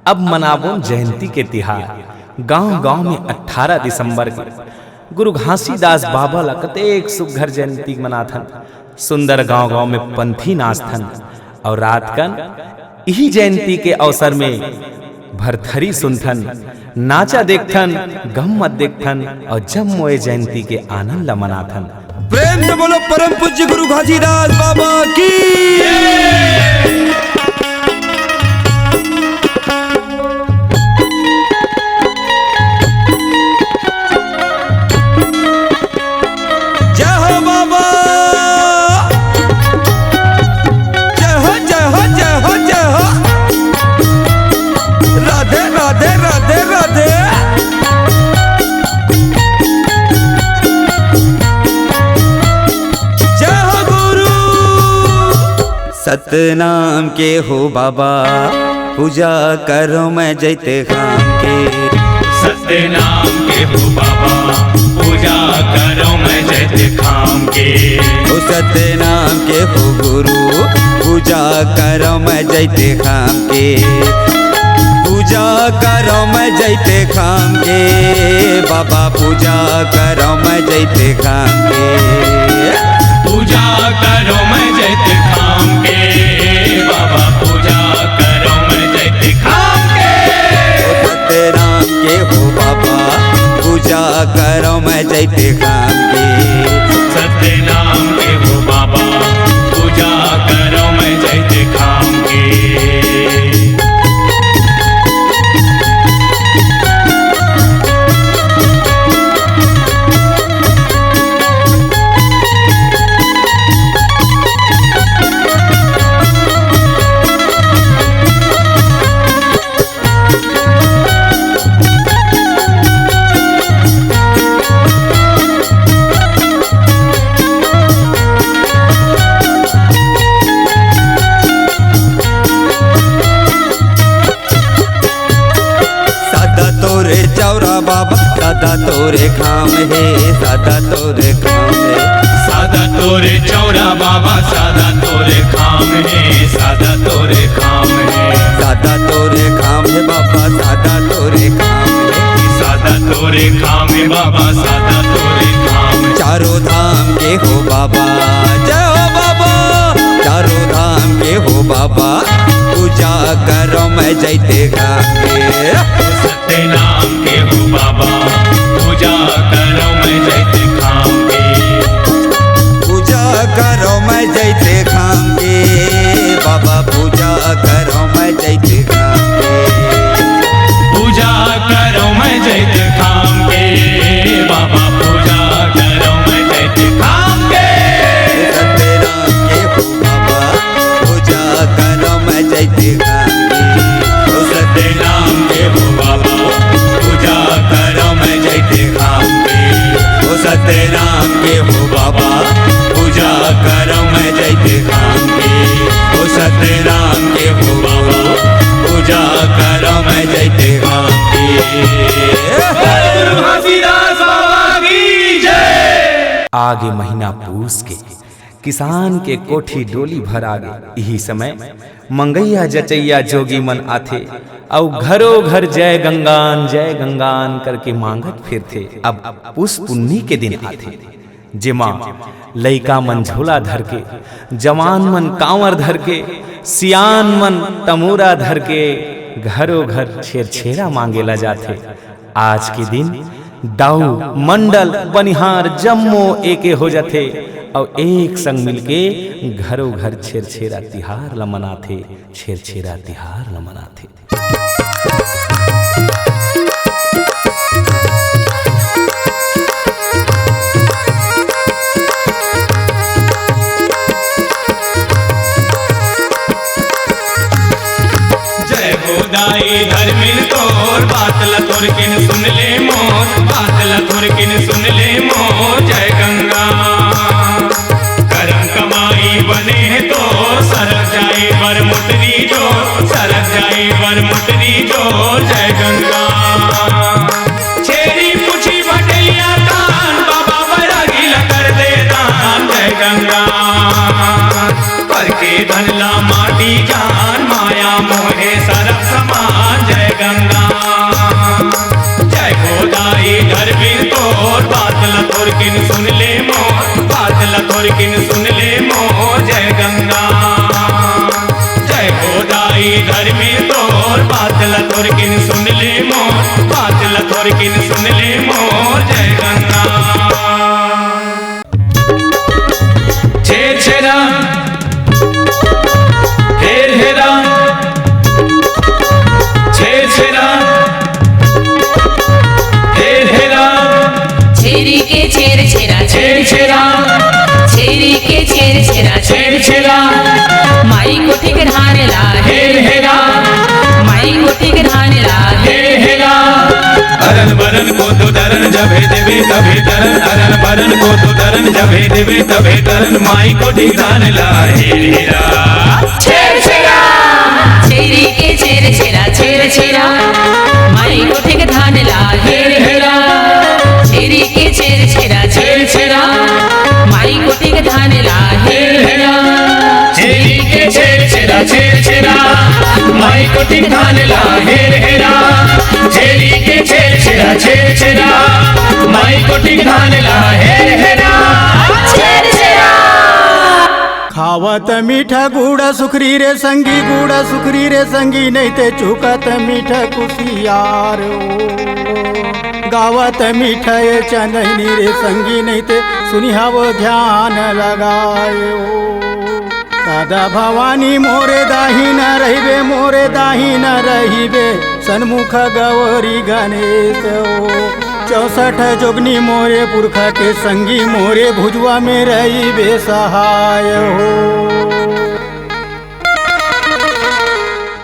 अब मनाबो जयंती के तिहार। गांव-गांव में 18 दिसंबर के गुरु घासीदास बाबा ला कतेक सुघर जयंती मनाथन। सुंदर गांव-गांव में पंथी नाचथन और रात कन यही जयंती के अवसर में भरथरी सुनथन, नाचा देखथन, गम मत देखथन और जब मोए जयंती के आनंद ला मनाथन। प्रेम से बोलो परम पूज्य गुरु घासीदास बाबा की। सतनाम के हो बाबा पूजा करो मैं जैते खाम के। सतनाम के हो बाबा पूजा करो मैं जैते खाम के। ओ सतनाम के हो गुरु पूजा करो मैं जैते खाम के। पूजा करो मैं जैते खाम के बाबा पूजा करो मैं जैते खाम के। पूजा करो मैं जैते खाम के बाबा पूजा करो मैं जैते खाम के। सतनाम के हो बाबा पूजा करो मैं जैते खाम के। सतनाम के हो बाबा पूजा करो मैं जैते खाम के। चौरा बाबा सादा तोरे काम है, सादा तोरे काम है। सादा तोरे चौरा बाबा सादा तोरे काम है, सादा तोरे काम है। सादा तोरे काम है बाबा, सादा तोरे काम है, सादा तोरे काम है बाबा, सादा तोरे काम है। चारों धाम के हो बाबा, जय हो बाबा। चारों धाम के हो बाबा, पूजा करो मैं जैते गाके। सत्य नाम के हो बाबा, पूजा करो मैं जैते खाम के। पूजा करो मैं जैते खाम के बाबा, पूजा करो मैं जैते खाम के। पूजा करो मैं जैते खाम के बाबा, पूजा करो मैं जैते खाम के। सत्य नाम के हो बाबा, पूजा करो मैं जैते खाम के। सत्य नाम के हो बाबा, पूजा करो मैं जैते खाम के। ओ सत्य नाम के हो बाबा, पूजा करो मैं जैते खाम के। ओ सत्य नाम के हो बाबा, पूजा करो मैं जैते खाम के। गुरु घासीदास बाबा की जय। आगे महीना पूस के किसान के कोठी डोली भर आगे। यही समय मंगैया जचैया जोगी मन आथे और घरों घर जय गंगान करके मांगत फिरथे। अब पुष्प पुन्नी के दिन आथे, जेमा लइका मन झोला धर के, जवान मन कांवर धर के, सियान मन तमूरा धर के घरों घर छेरछेरा मांगेला जाथे। आज के दिन दाऊ मंडल बनिहार जम्मो एके हो जाथे और एक संग मिलके घरों घर छेरछेरा तिहार ल मनाथे, छेरछेरा तिहार ल मनाथे। दाई धर्मिन तोर बात ल तोर किन सुन ले मोर, बात ल तोर किन सुन ले मोर। जय गंगा करम कमाई बने तो सरक जाए बर मुटरी जोर, सरक जाए बर मुटरी जोर। जय गंगा छेरी पूछी भटैया दान, बाबा बरागी ल कर दे दान। जय गंगा करके धनला माटी जान, माया मोहे सरप समान। जय गंगा जय गोदाई धर्मिन तोर बात ल तोर किन सुन ले मोर, बात ल तोर किन सुन ले मोर। जय गंगा जय गोदाई धर्मिन तोर बात ल तोर किन सुन ले मोर, बात ल तोर किन सुन ले मोर। जय गंगा छेर छेरा हेर हेरा, छेर छेरा हेर हेरा। छेरी के छेर छेरा छेर छेरा, छेरी के छेर छेरा छेर छेरा। माई कोठी के धाने ला हेर हेरा, माई कोठी के धाने ला हेर हेरा। अरन बरन को तो दरन जबे देवे तबे तरन, अरन बरन को तो दरन जबे देवे तबे तरन। माई को ठिकान ला हेर हेरा, छेर छेरा। छेरी के छेर छेरा छेर छेरा, माई कोठी के धाने ला हेर हेरा। छेरी के छेर छेरा छेर छेरा, माई कोठी के धाने ला हेर हेरा। छेरी के छेर छेरा छेर छेरा, माई को ठिकान ला हेर हेरा। छेरी के छेर छेरा छेर छेरा, माई को ठिकान ला हेर हेरा। छेर छेरा। खावत मीठा गुड़ा सुखरी रे संगी, गुड़ा सुखरी रे संगी नहीं ते चुकत मीठा कुसियार ओ। गावत मीठा ये चंदनी रे संगी नहीं ते सुनिहावो ध्यान लगाए ओ। दादा भवानी मोरे दाही न रहिबे, मोरे दाही न रहिबे, सन्मुख गौरी गणेश ओ। 64 जोगनी मोरे पुरखा के संगी, मोरे भुजवा में रहिबे सहाय हो।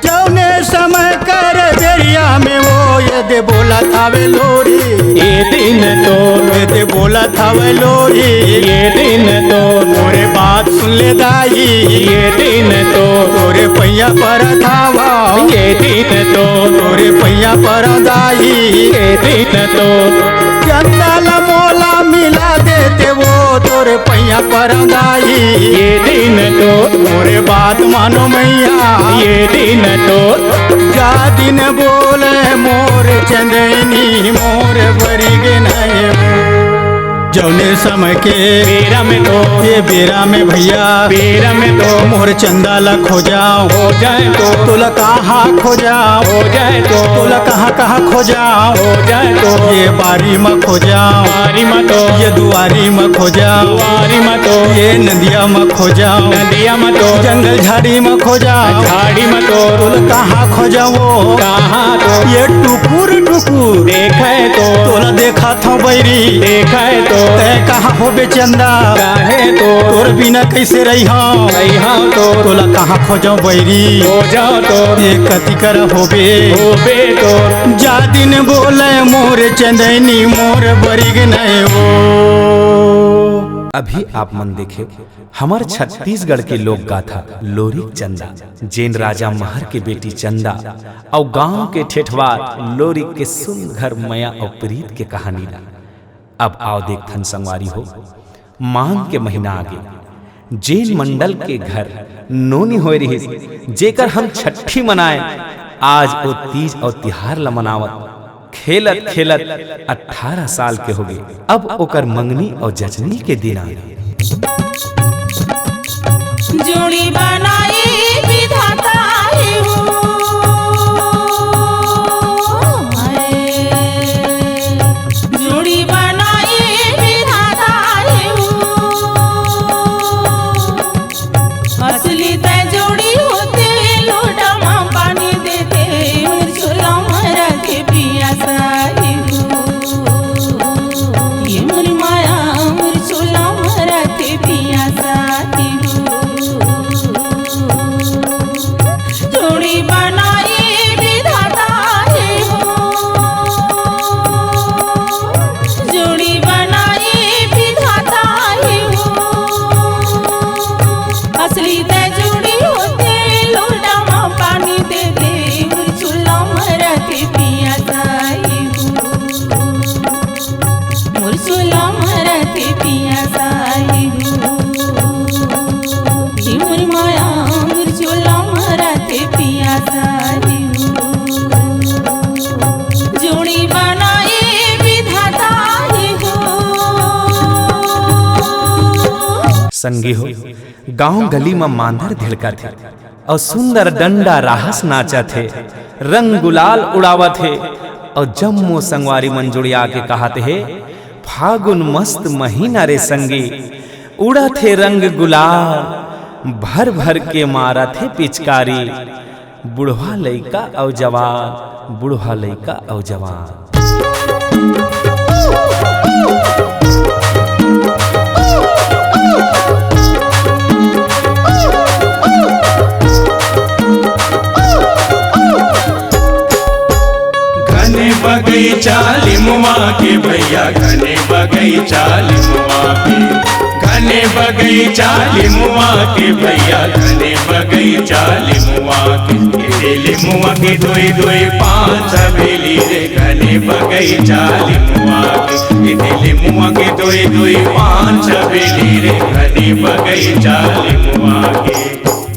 जौने समय कर बेरिया में वो यदि बोला थावे लोरी, ये दिन तो यदि बोला थावे लोरी, ये दिन तो मोरे बात सुन ले दाई ये दिन तो तोरे पैया पर धावा ये दिन तो तोरे पैया पर दाई ये दिन तो चंदा ला मोला मिला देते वो तोरे पैया पर दाई ये दिन तो मोरे बात मानो मैया ये दिन तो जा दिन बोले मोर चंदनी मोर बरी गे नए जौने समय के बेरा में तो ये बेरा में भैया बेरा में तो मोर चंदा ला खो जाओ हो जाए तो तोला कहाँ खो जाओ हो जाए तो तोला कहाँ खो जाओ हो जाए तो ये बारी में खो जाओ बारी में तो ये दुआरी में खो जाओ बारी में तो ये नदिया में खो जाओ नदिया में तो जंगल झाड़ी में खो जाओ झाड़ी में तो तोला कहाँ खो जाओ कहाँ तो ये टुकुर टुकुर देखे तो तोला देखा था बैरी देखे तो तय कहाँ हो बेचंदा काहे तो तोर बिना कैसे रही हाँ तो तोला कहाँ खोजो बैरी हो जाओ तो ये कति कर होबे होबे तो जा दिन बोले मोर चंदनी मोर बरिग नए हो। अभी आप मन देखे हमार छत्तीसगढ़ के लोक गाथा लोरिक चंदा जैन राजा महर के बेटी चंदा और गांव के ठेठवार लोरिक के सुंदर मया और प्रीत के कहानी ला। अब आओ देखथन संगवारी हो मांग के महीना आगे जैन मंडल के घर नोनी हो रही जेकर हम छठी मनाए आज वो तीज और तिहार ला मनावत खेलत खेलत 18 साल के हो गए। अब ओकर मंगनी और जजनी के दिन आ गए। जोड़ी बनाई विधाता है वो जोड़ी बनाई विधाता है वो असली तय जोड़ी होते लोटा मां पानी देते मुरझोला मरा के पिया साही ये मुर माया मुरझोला मरा के पिया साही जोड़ी बनाई विधाता है वो जोड़ी बनाई विधाता है वो असली तय जोड़ी होते लोटा मां पानी देते मुरझोला मरा के पिया साही मुरझोला मरा के पिया साही मुर माया मुरझोला मरा के पिया साही जोड़ी बनाई विधाता है हो। संगी हो गांव गली में मांदर धिड़का थे और सुंदर डंडा राहस नाचा थे रंग गुलाल उड़ावा थे और जम्मो संगवारी मंजुड़िया के कहते है फागुन मस्त महीना रे संगी उड़ा थे रंग गुलाल भर भर के मारा थे पिचकारी बुढ़वा लइका और जवान बुढ़वा लइका और जवान। घने बगीचा लिमुआ के भैया घने बगीचा लिमुआ के घने बगीचा लिमुआ के भैया घने बगीचा लिमुआ के लिमुआ के दोई दोई पांच हवेली रे घने बगीचा लिमुआ के लिमुआ के दोई दोई पांच हवेली रे घने बगीचा लिमुआ के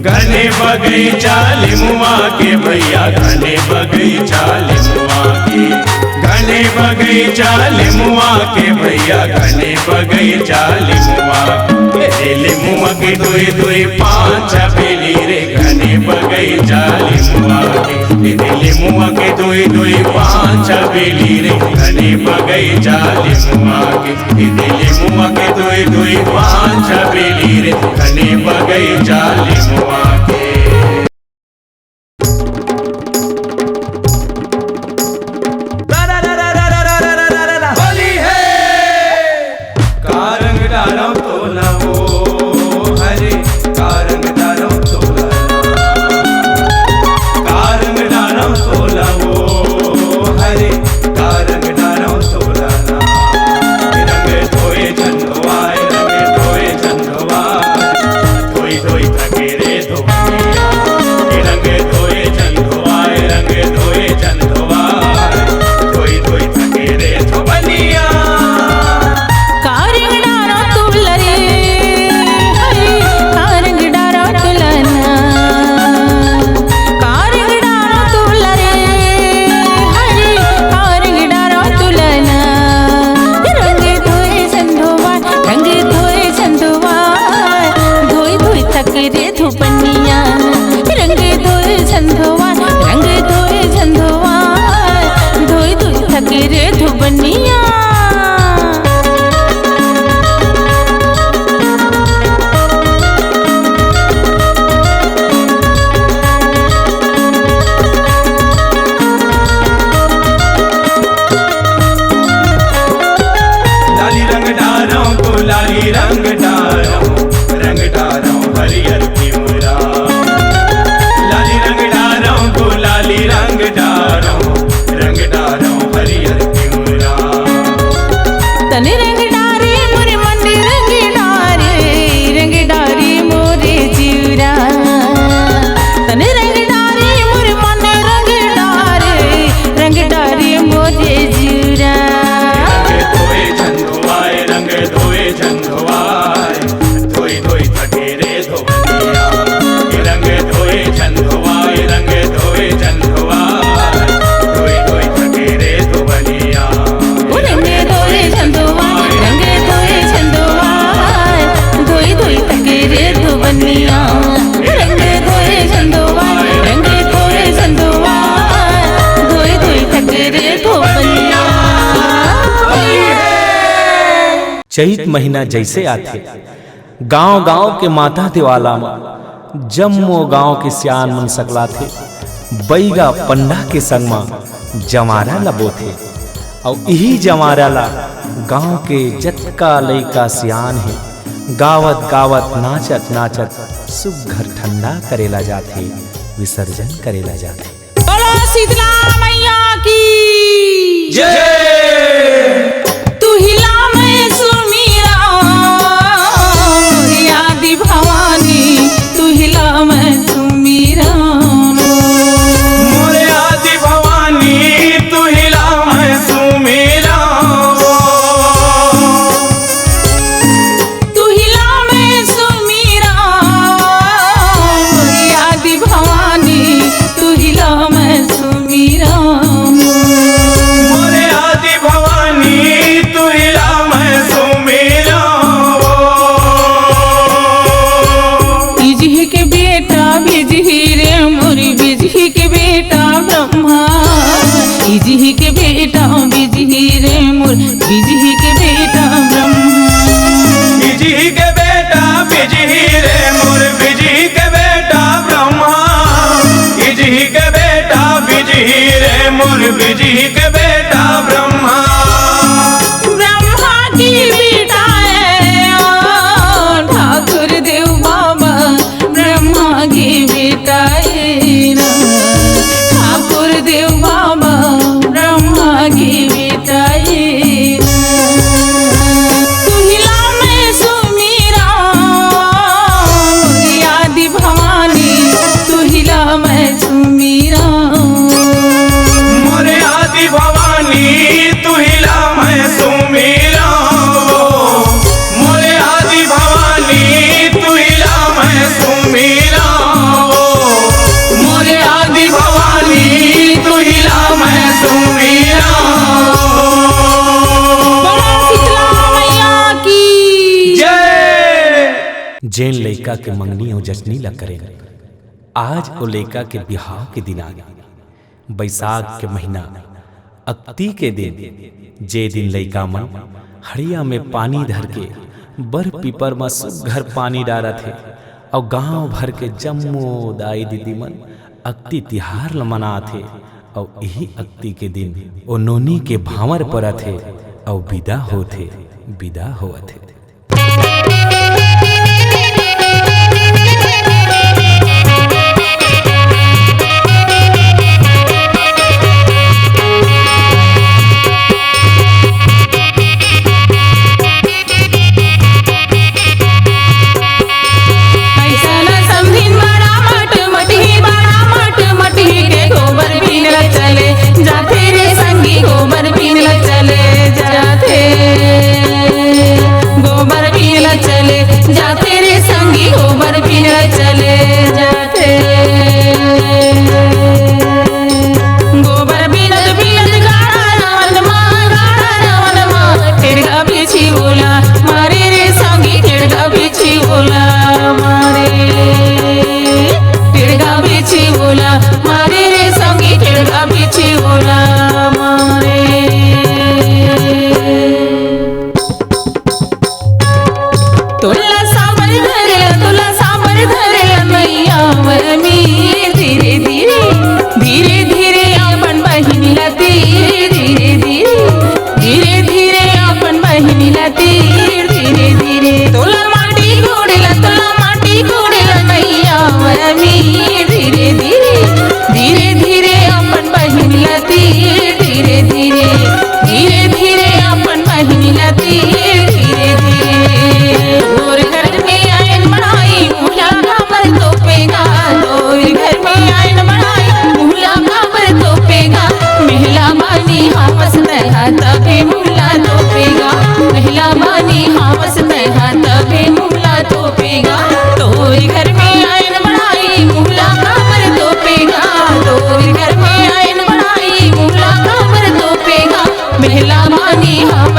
घने बगीचा लिमुआ के भैया घने बगीचा लिमुआ के घने बगीचा लिमुआ के भैया घने बगीचा लिमुआ के लिमुआ के दोई दोई पांच हवेली रे घने बगीचा लिमुआ के लिमुआ के दोई दोई पांच हवेली रे घने बगीचा लिमुआ के लिमुआ के दोई दोई पांच हवेली रे घने बगीचा लिमुआ के। लाली रंग डारो हरियर पिवरा लाली रंग डारो गुलाली रंग डारो हरियर पिवरा तने रंग डारे मोरे मंडी रंग डारे मोरे चिवरा तने रंग डारे मोरे मंडी रंग डारे मोरे चिवरा रंग धोए झंझुआए धोई धोई थके रे धोबनिया रंग धोए झंझुआए रंग धोए झंझुआए धोई धोई थके रे धोबनिया रंग धोए झंझुआए रंग धोए झंझुआए धोई धोई थके रे धोबनिया रंग धोए झंझुआए रंग धोए झंझुआए धोई धोई थके रे धोबनिया। चैत महीना जैसे आथे गांव गांव के माता देवाला में जम्मो गांव के सियान मन सकला थे बैगा पंडा के संग में जमारा लबो थे और यही जमारा ला गांव के जतका लइका सियान है गावत गावत नाचत नाचत सुघर ठंडा करेला जाते विसर्जन करेला जाते। बोलो शीतला मैया की जय तू हिला मैं सुमीरा यादी भवानी तू हिला मैं सुमीरा मोरे आदि भवानी तू हिला मैं सुमेरा तू हिला मैं सुमीरा यादी भवानी तू हिला मैं सुमीरा मोरे आदि भवानी तू हिला मैं सुमेरा बिजही के बेटा बिजही रे मोरी बिजही के बेटा ब्रह्मा बिजही के बेटा बिजही रे मोर बिजही के बेटा ब्रह्मा बिजही के बेटा बिजही रे मोर बिजही के बेटा ब्रह्मा बिजही के बेटा बिजही रे मोर बिजही के बेटा ब्रह्मा ब्रह्मा की बेटा है ठाकुर देव बाबा ब्रह्मा की बेटा है ना ठाकुर देव बाबा ब्रह्मा की बेटा है तू हिला मैं सुमीरा यादी भवानी तू हिला मैं सुमीरा मोरे आदि भवानी तू हिला मैं सुमेरा मोरे आदि भवानी तू हिला मैं सुमेरा मोरे आदि भवानी तू हिला मैं सुमेरा। बोलो शीतला मैया की जय जेन लइका के मंगनी और जचनी ला करे आज ओ लइका के बिहाव के दिन आ गया बैसाख के महीना अक्ति के दिन जे दिन लइका मन हड़िया में पानी धर के बर पीपर में सुघर पानी डारा थे और गांव भर के जम्मो दाई दीदी मन अक्ति तिहार ल मना थे और यही अक्ति के दिन ओ नोनी के भावर पर थे और विदा होते। ऐसन समधिन बड़ा मट मटही के गोबर बीन चले जाते रे संगी गोबर बीन चले जाते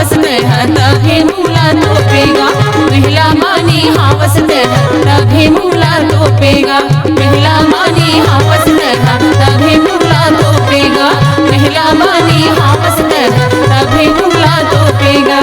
वसते हैं तभी मूला तोपेगा महिला मानी हाँ वसते हैं तभी मूला तोपेगा महिला मानी हाँ वसते हैं तभी मूला तोपेगा महिला मानी हाँ वसते हैं तभी मूला तोपेगा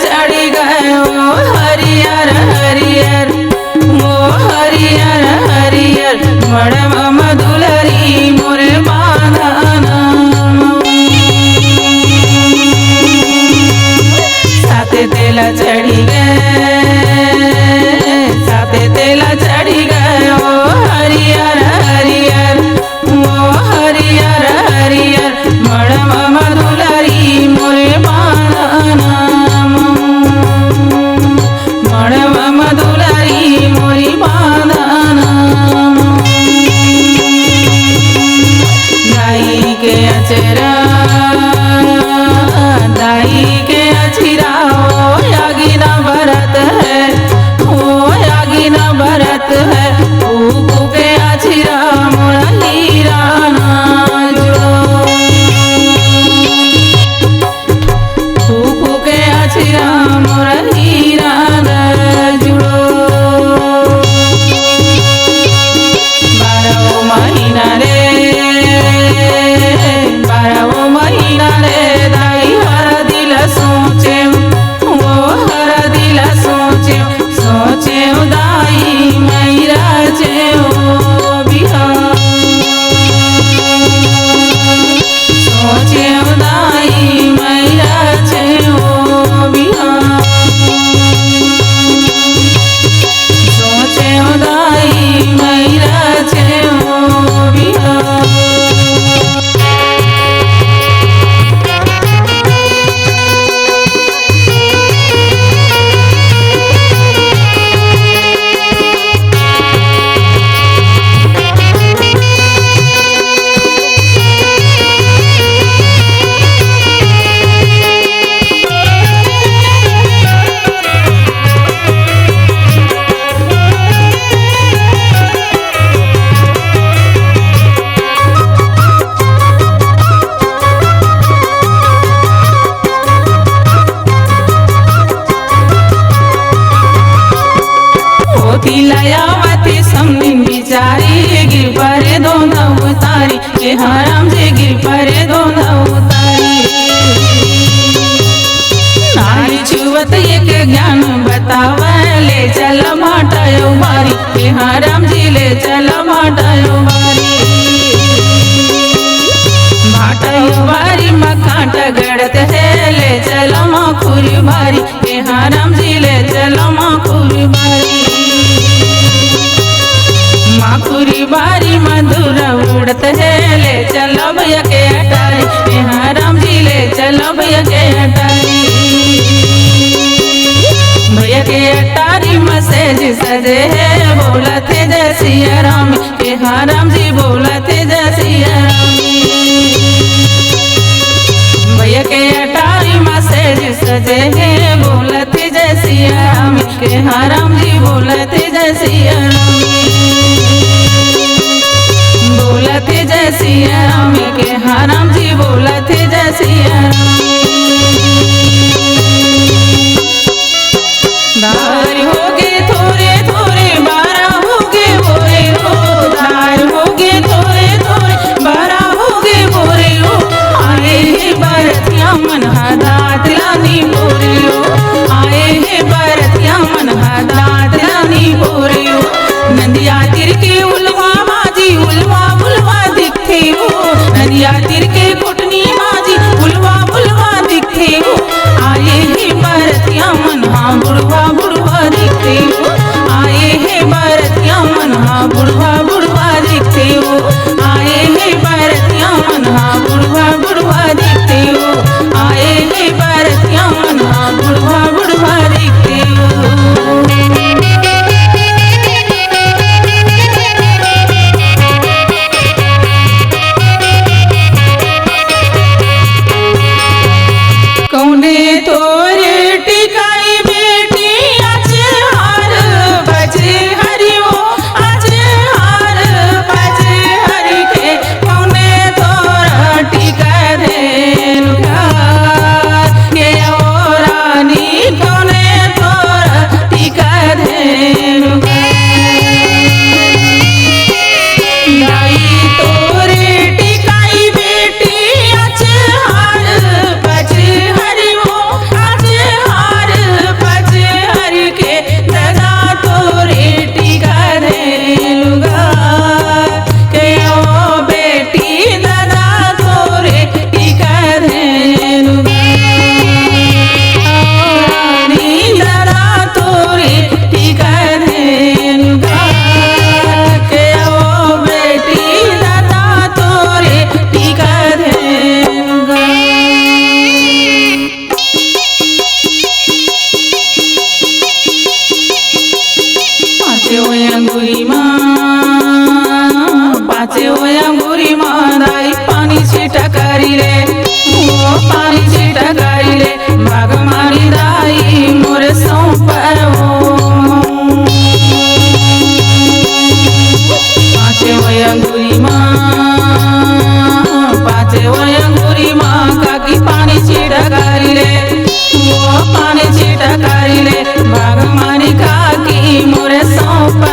चढ़ी गए ओ हरियर हरियर ओ हरियर हरियर मड़वा मधुलरी मोरे बांधना साथे तेला चढ़ी गए ओ हरियर हरियर ओ हरियर हरियर मड़वा मधुलरी मोरे बांधना मड़वा मधुलरी मोरी बांधना दाई के अचरा ओ यागिना भरत है ओ यागिना भरत है फूफू के अचिरा मोरा हीरा नाजो फूफू के अचिरा मोरा हीरा जुड़ो 12 महीना रे दाई हर दिल सोचे दाई मैरा जे बिहार सोचे दाई मैरा जे बिहार सोचे दाई मैरा जे बिहार लयावती समनिन बिचारी गिर परे दोनों उतारी के हराम जे गिर परे दोनों उतारी नारी छुवत एक ज्ञान बतावे ले चल माटायो बारी के हराम जी ले चल माटायो बारी माटायो बारी मकाट गड़त है ले चल माखुरी बारी के हराम जी ले चल माखुरी बारी माखुरी बारी मधुर उड़त है ले चलो भैया के अटारी यहाँ राम जी ले चलो भैया के अटारी भैया के अटारी मसेज सजे है बोला थे जय सिया राम यहाँ राम जी बोला थे जय सिया राम भैया के अटारी मसेज सजे है बोला थे जय सिया राम यहाँ राम जी बोला थे जय सिया राम बोलते जय सिया राम के हराम जी बोलते जय सिया राम दार हो गए थोड़े थोड़े 12 हो गए बोरे हो दार हो गए थोड़े थोड़े 12 हो गए बोरे हो आए हे बरतिया मन दात लानी बोरे हो आए हे बरतिया मन दात लानी बोरे हो नंदिया तिर के उलवा माजी उलवा दिखते हो नदिया तिर के कुटनी माजी उलवा पाचे अंगूरी माँ काकी पानी छिड़कारी ले वो पानी छिड़कारी ले बागमानी काकी मोरे सौंप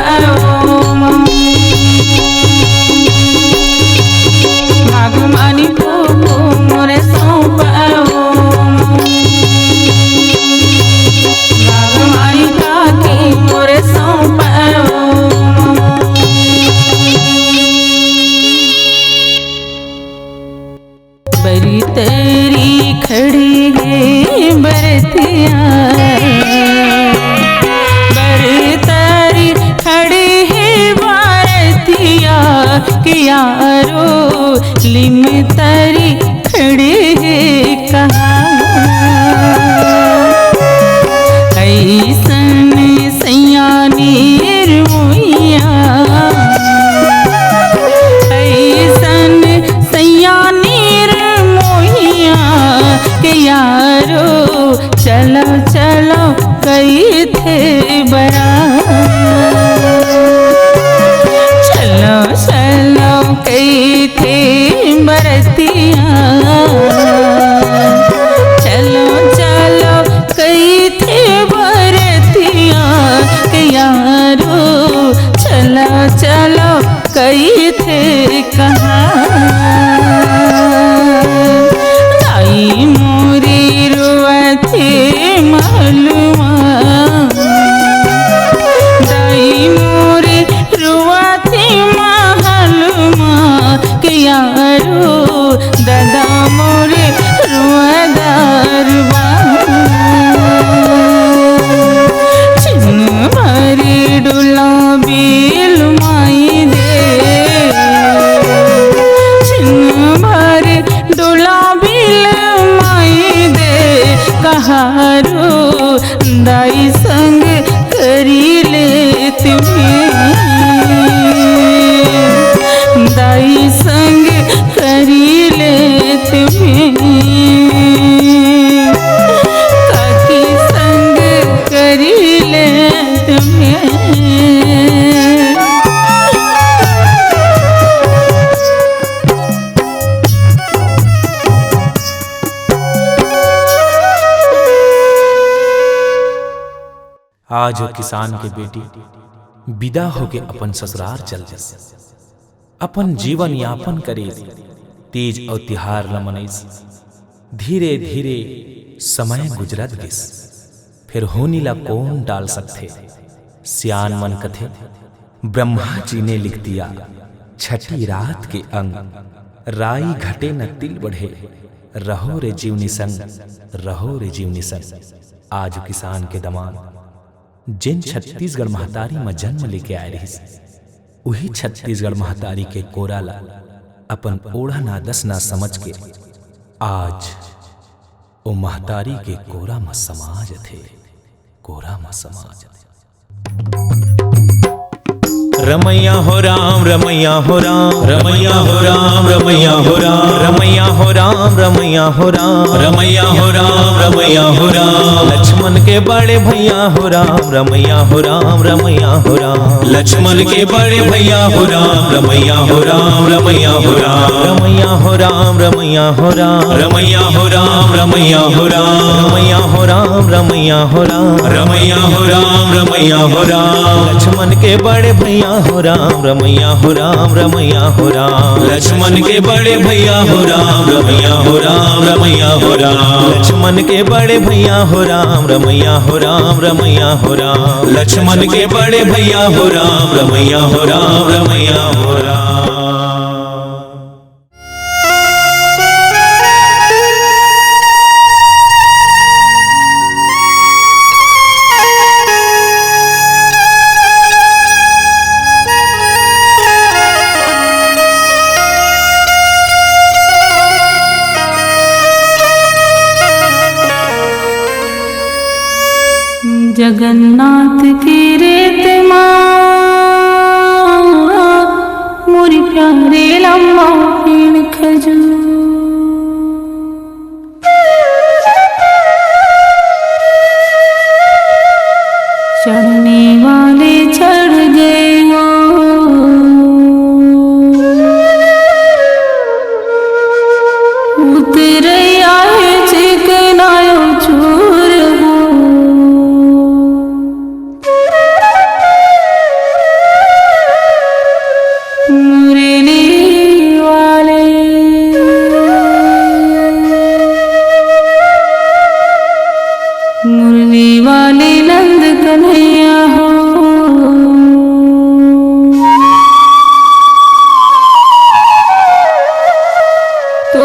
बागमानी फूफू मोरे सौंप बागमानी काकी मोरे सौंप बरी तेरी खड़ी है बरतिया बरी तेरी खड़ी है बरतिया कि यारो लिम तेरी खड़ी है कहाँ ऐसन सैयानी रुइया ऐसन सैयानी के यारो चलो चलो गई थे बरा चलो चलो गई थे बरतिया चलो चलो गई थे बरतिया के यारो चलो चलो गई थे कहाँ मोरी रुआती मालूमा दाई मोरी रुआती मालूमा के यारो दादा मोरे रुआदार चिन्न भरी डुला बिल माई दे चिन्न भरी डुला कहारो दाई संग करी ले तुम्हें दाई संग करी ले तुम्हें काकी संग करी ले तुम्हें आज वो किसान के बेटी विदा होके अपन ससुराल चल जस अपन जीवन यापन करे तीज और तिहार ल मनैस धीरे धीरे समय गुजरत गिस फिर होनी ला कौन डाल सकते सियान मन कथे ब्रह्मा जी ने लिख दिया छठी रात के अंग राई घटे न तिल बढ़े रहो रे जीवनी संग रहो रे जीवनी संग आज किसान के दमाद जिन छत्तीसगढ़ महतारी में जन्म लेके आए रही वही छत्तीसगढ़ महतारी के कोराला अपन ओढ़ा ना दस ना समझ के आज ओ महतारी के कोरा में समाज थे कोरा में समाज थे। रमैया हो राम रमैया हो राम रमैया हो राम रमैया हो राम रमैया हो राम रमैया हो राम रमैया हो राम रमैया हो राम लक्ष्मण के बड़े भैया हो राम रमैया हो राम रमैया हो राम लक्ष्मण के बड़े भैया हो राम रमैया हो राम रमैया हो राम रमैया हो राम रमैया हो राम रमैया हो राम रमैया हो राम रमैया हो राम रमैया हो राम रमैया हो राम रमैया हो राम लक्ष्मण के बड़े भैया हो राम रमैया हो राम रमैया हो राम लक्ष्मण के बड़े भैया हो राम रमैया हो राम रमैया हो राम लक्ष्मण के बड़े भैया हो राम रमैया हो राम रमैया हो राम लक्ष्मण के बड़े भैया हो राम रमैया हो राम रमैया हो राम। जगन्नाथ की रेत माँ मोरी प्यारे लम्बा पेड़ खजूर चढ़ने वाले चढ़ गए हो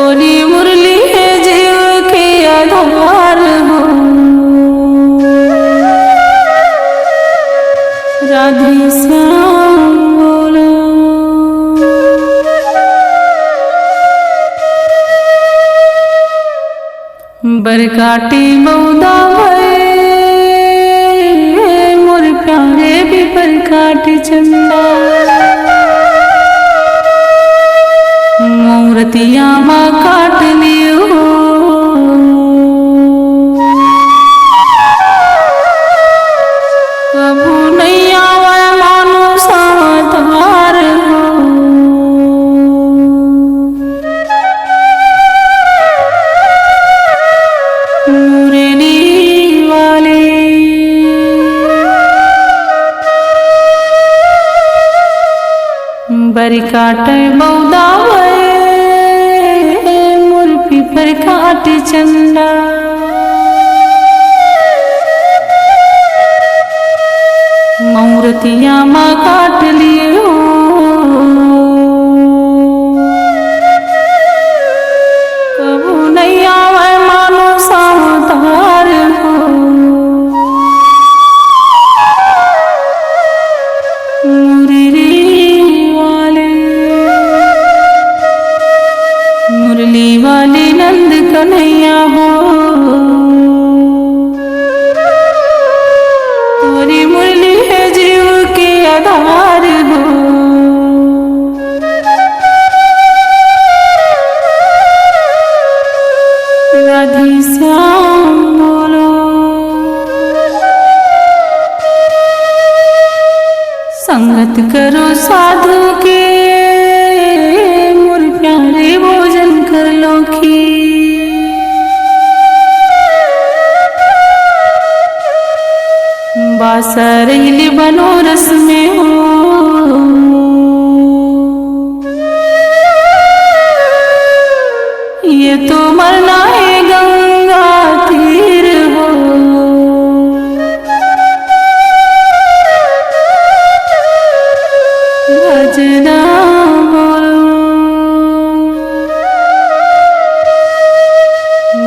तोरी मुरली है जीव के आधार हो राधे श्याम बोलो। बरकाटी बौदा मोर प्यारे भी बरकाटी चंदा मूर्तिया माँ काट लियो कबू नहीं आवे मानो साधार हो मुरली वाले बरकाट बौदा पर काट चंदा मूर्तिया माँ काट लियो कबू नहीं आवे मानो साधार हो मुरली वाले नंद कन्हैया हो तोरी मुरली है जीव के आधार हो राधे श्याम बोलो। संगत करो साधु के मोर प्यारे भोजन कर लो खी बासरैली बनोरस में हो ये तो मरना है गंगा तीर हो भजना बोलो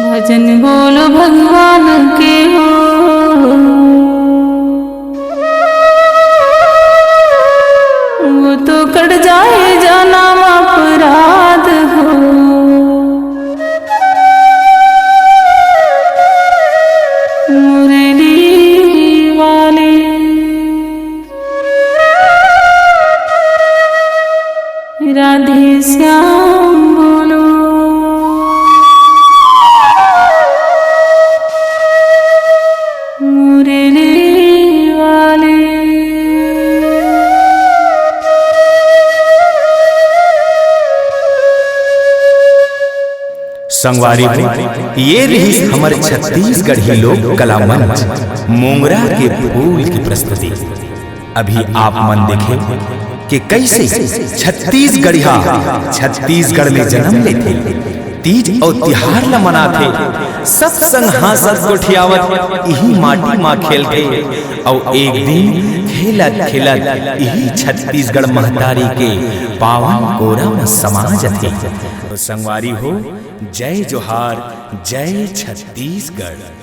भजन बोलो भगवान के हो वो तो कट जाए जाना अपराध हो मुरली वाले राधे श्याम बोलो। मुरली वाले संगवारी ये रही हमारे छत्तीसगढ़ी लोक कला मंच मोंगरा के फूल की प्रस्तुति। अभी आप मन देखे कि कैसे छत्तीसगढ़िया छत्तीसगढ़ में जन्म लेते तीज और तिहार ल मनाथे सब संग हासत गोठियावत यही माटी माँ खेलते और एक दिन खेलत खेलत यही छत्तीसगढ़ महतारी के पावन कोरा में समा जाते। तो संगवारी हो जय जोहार जय छत्तीसगढ़।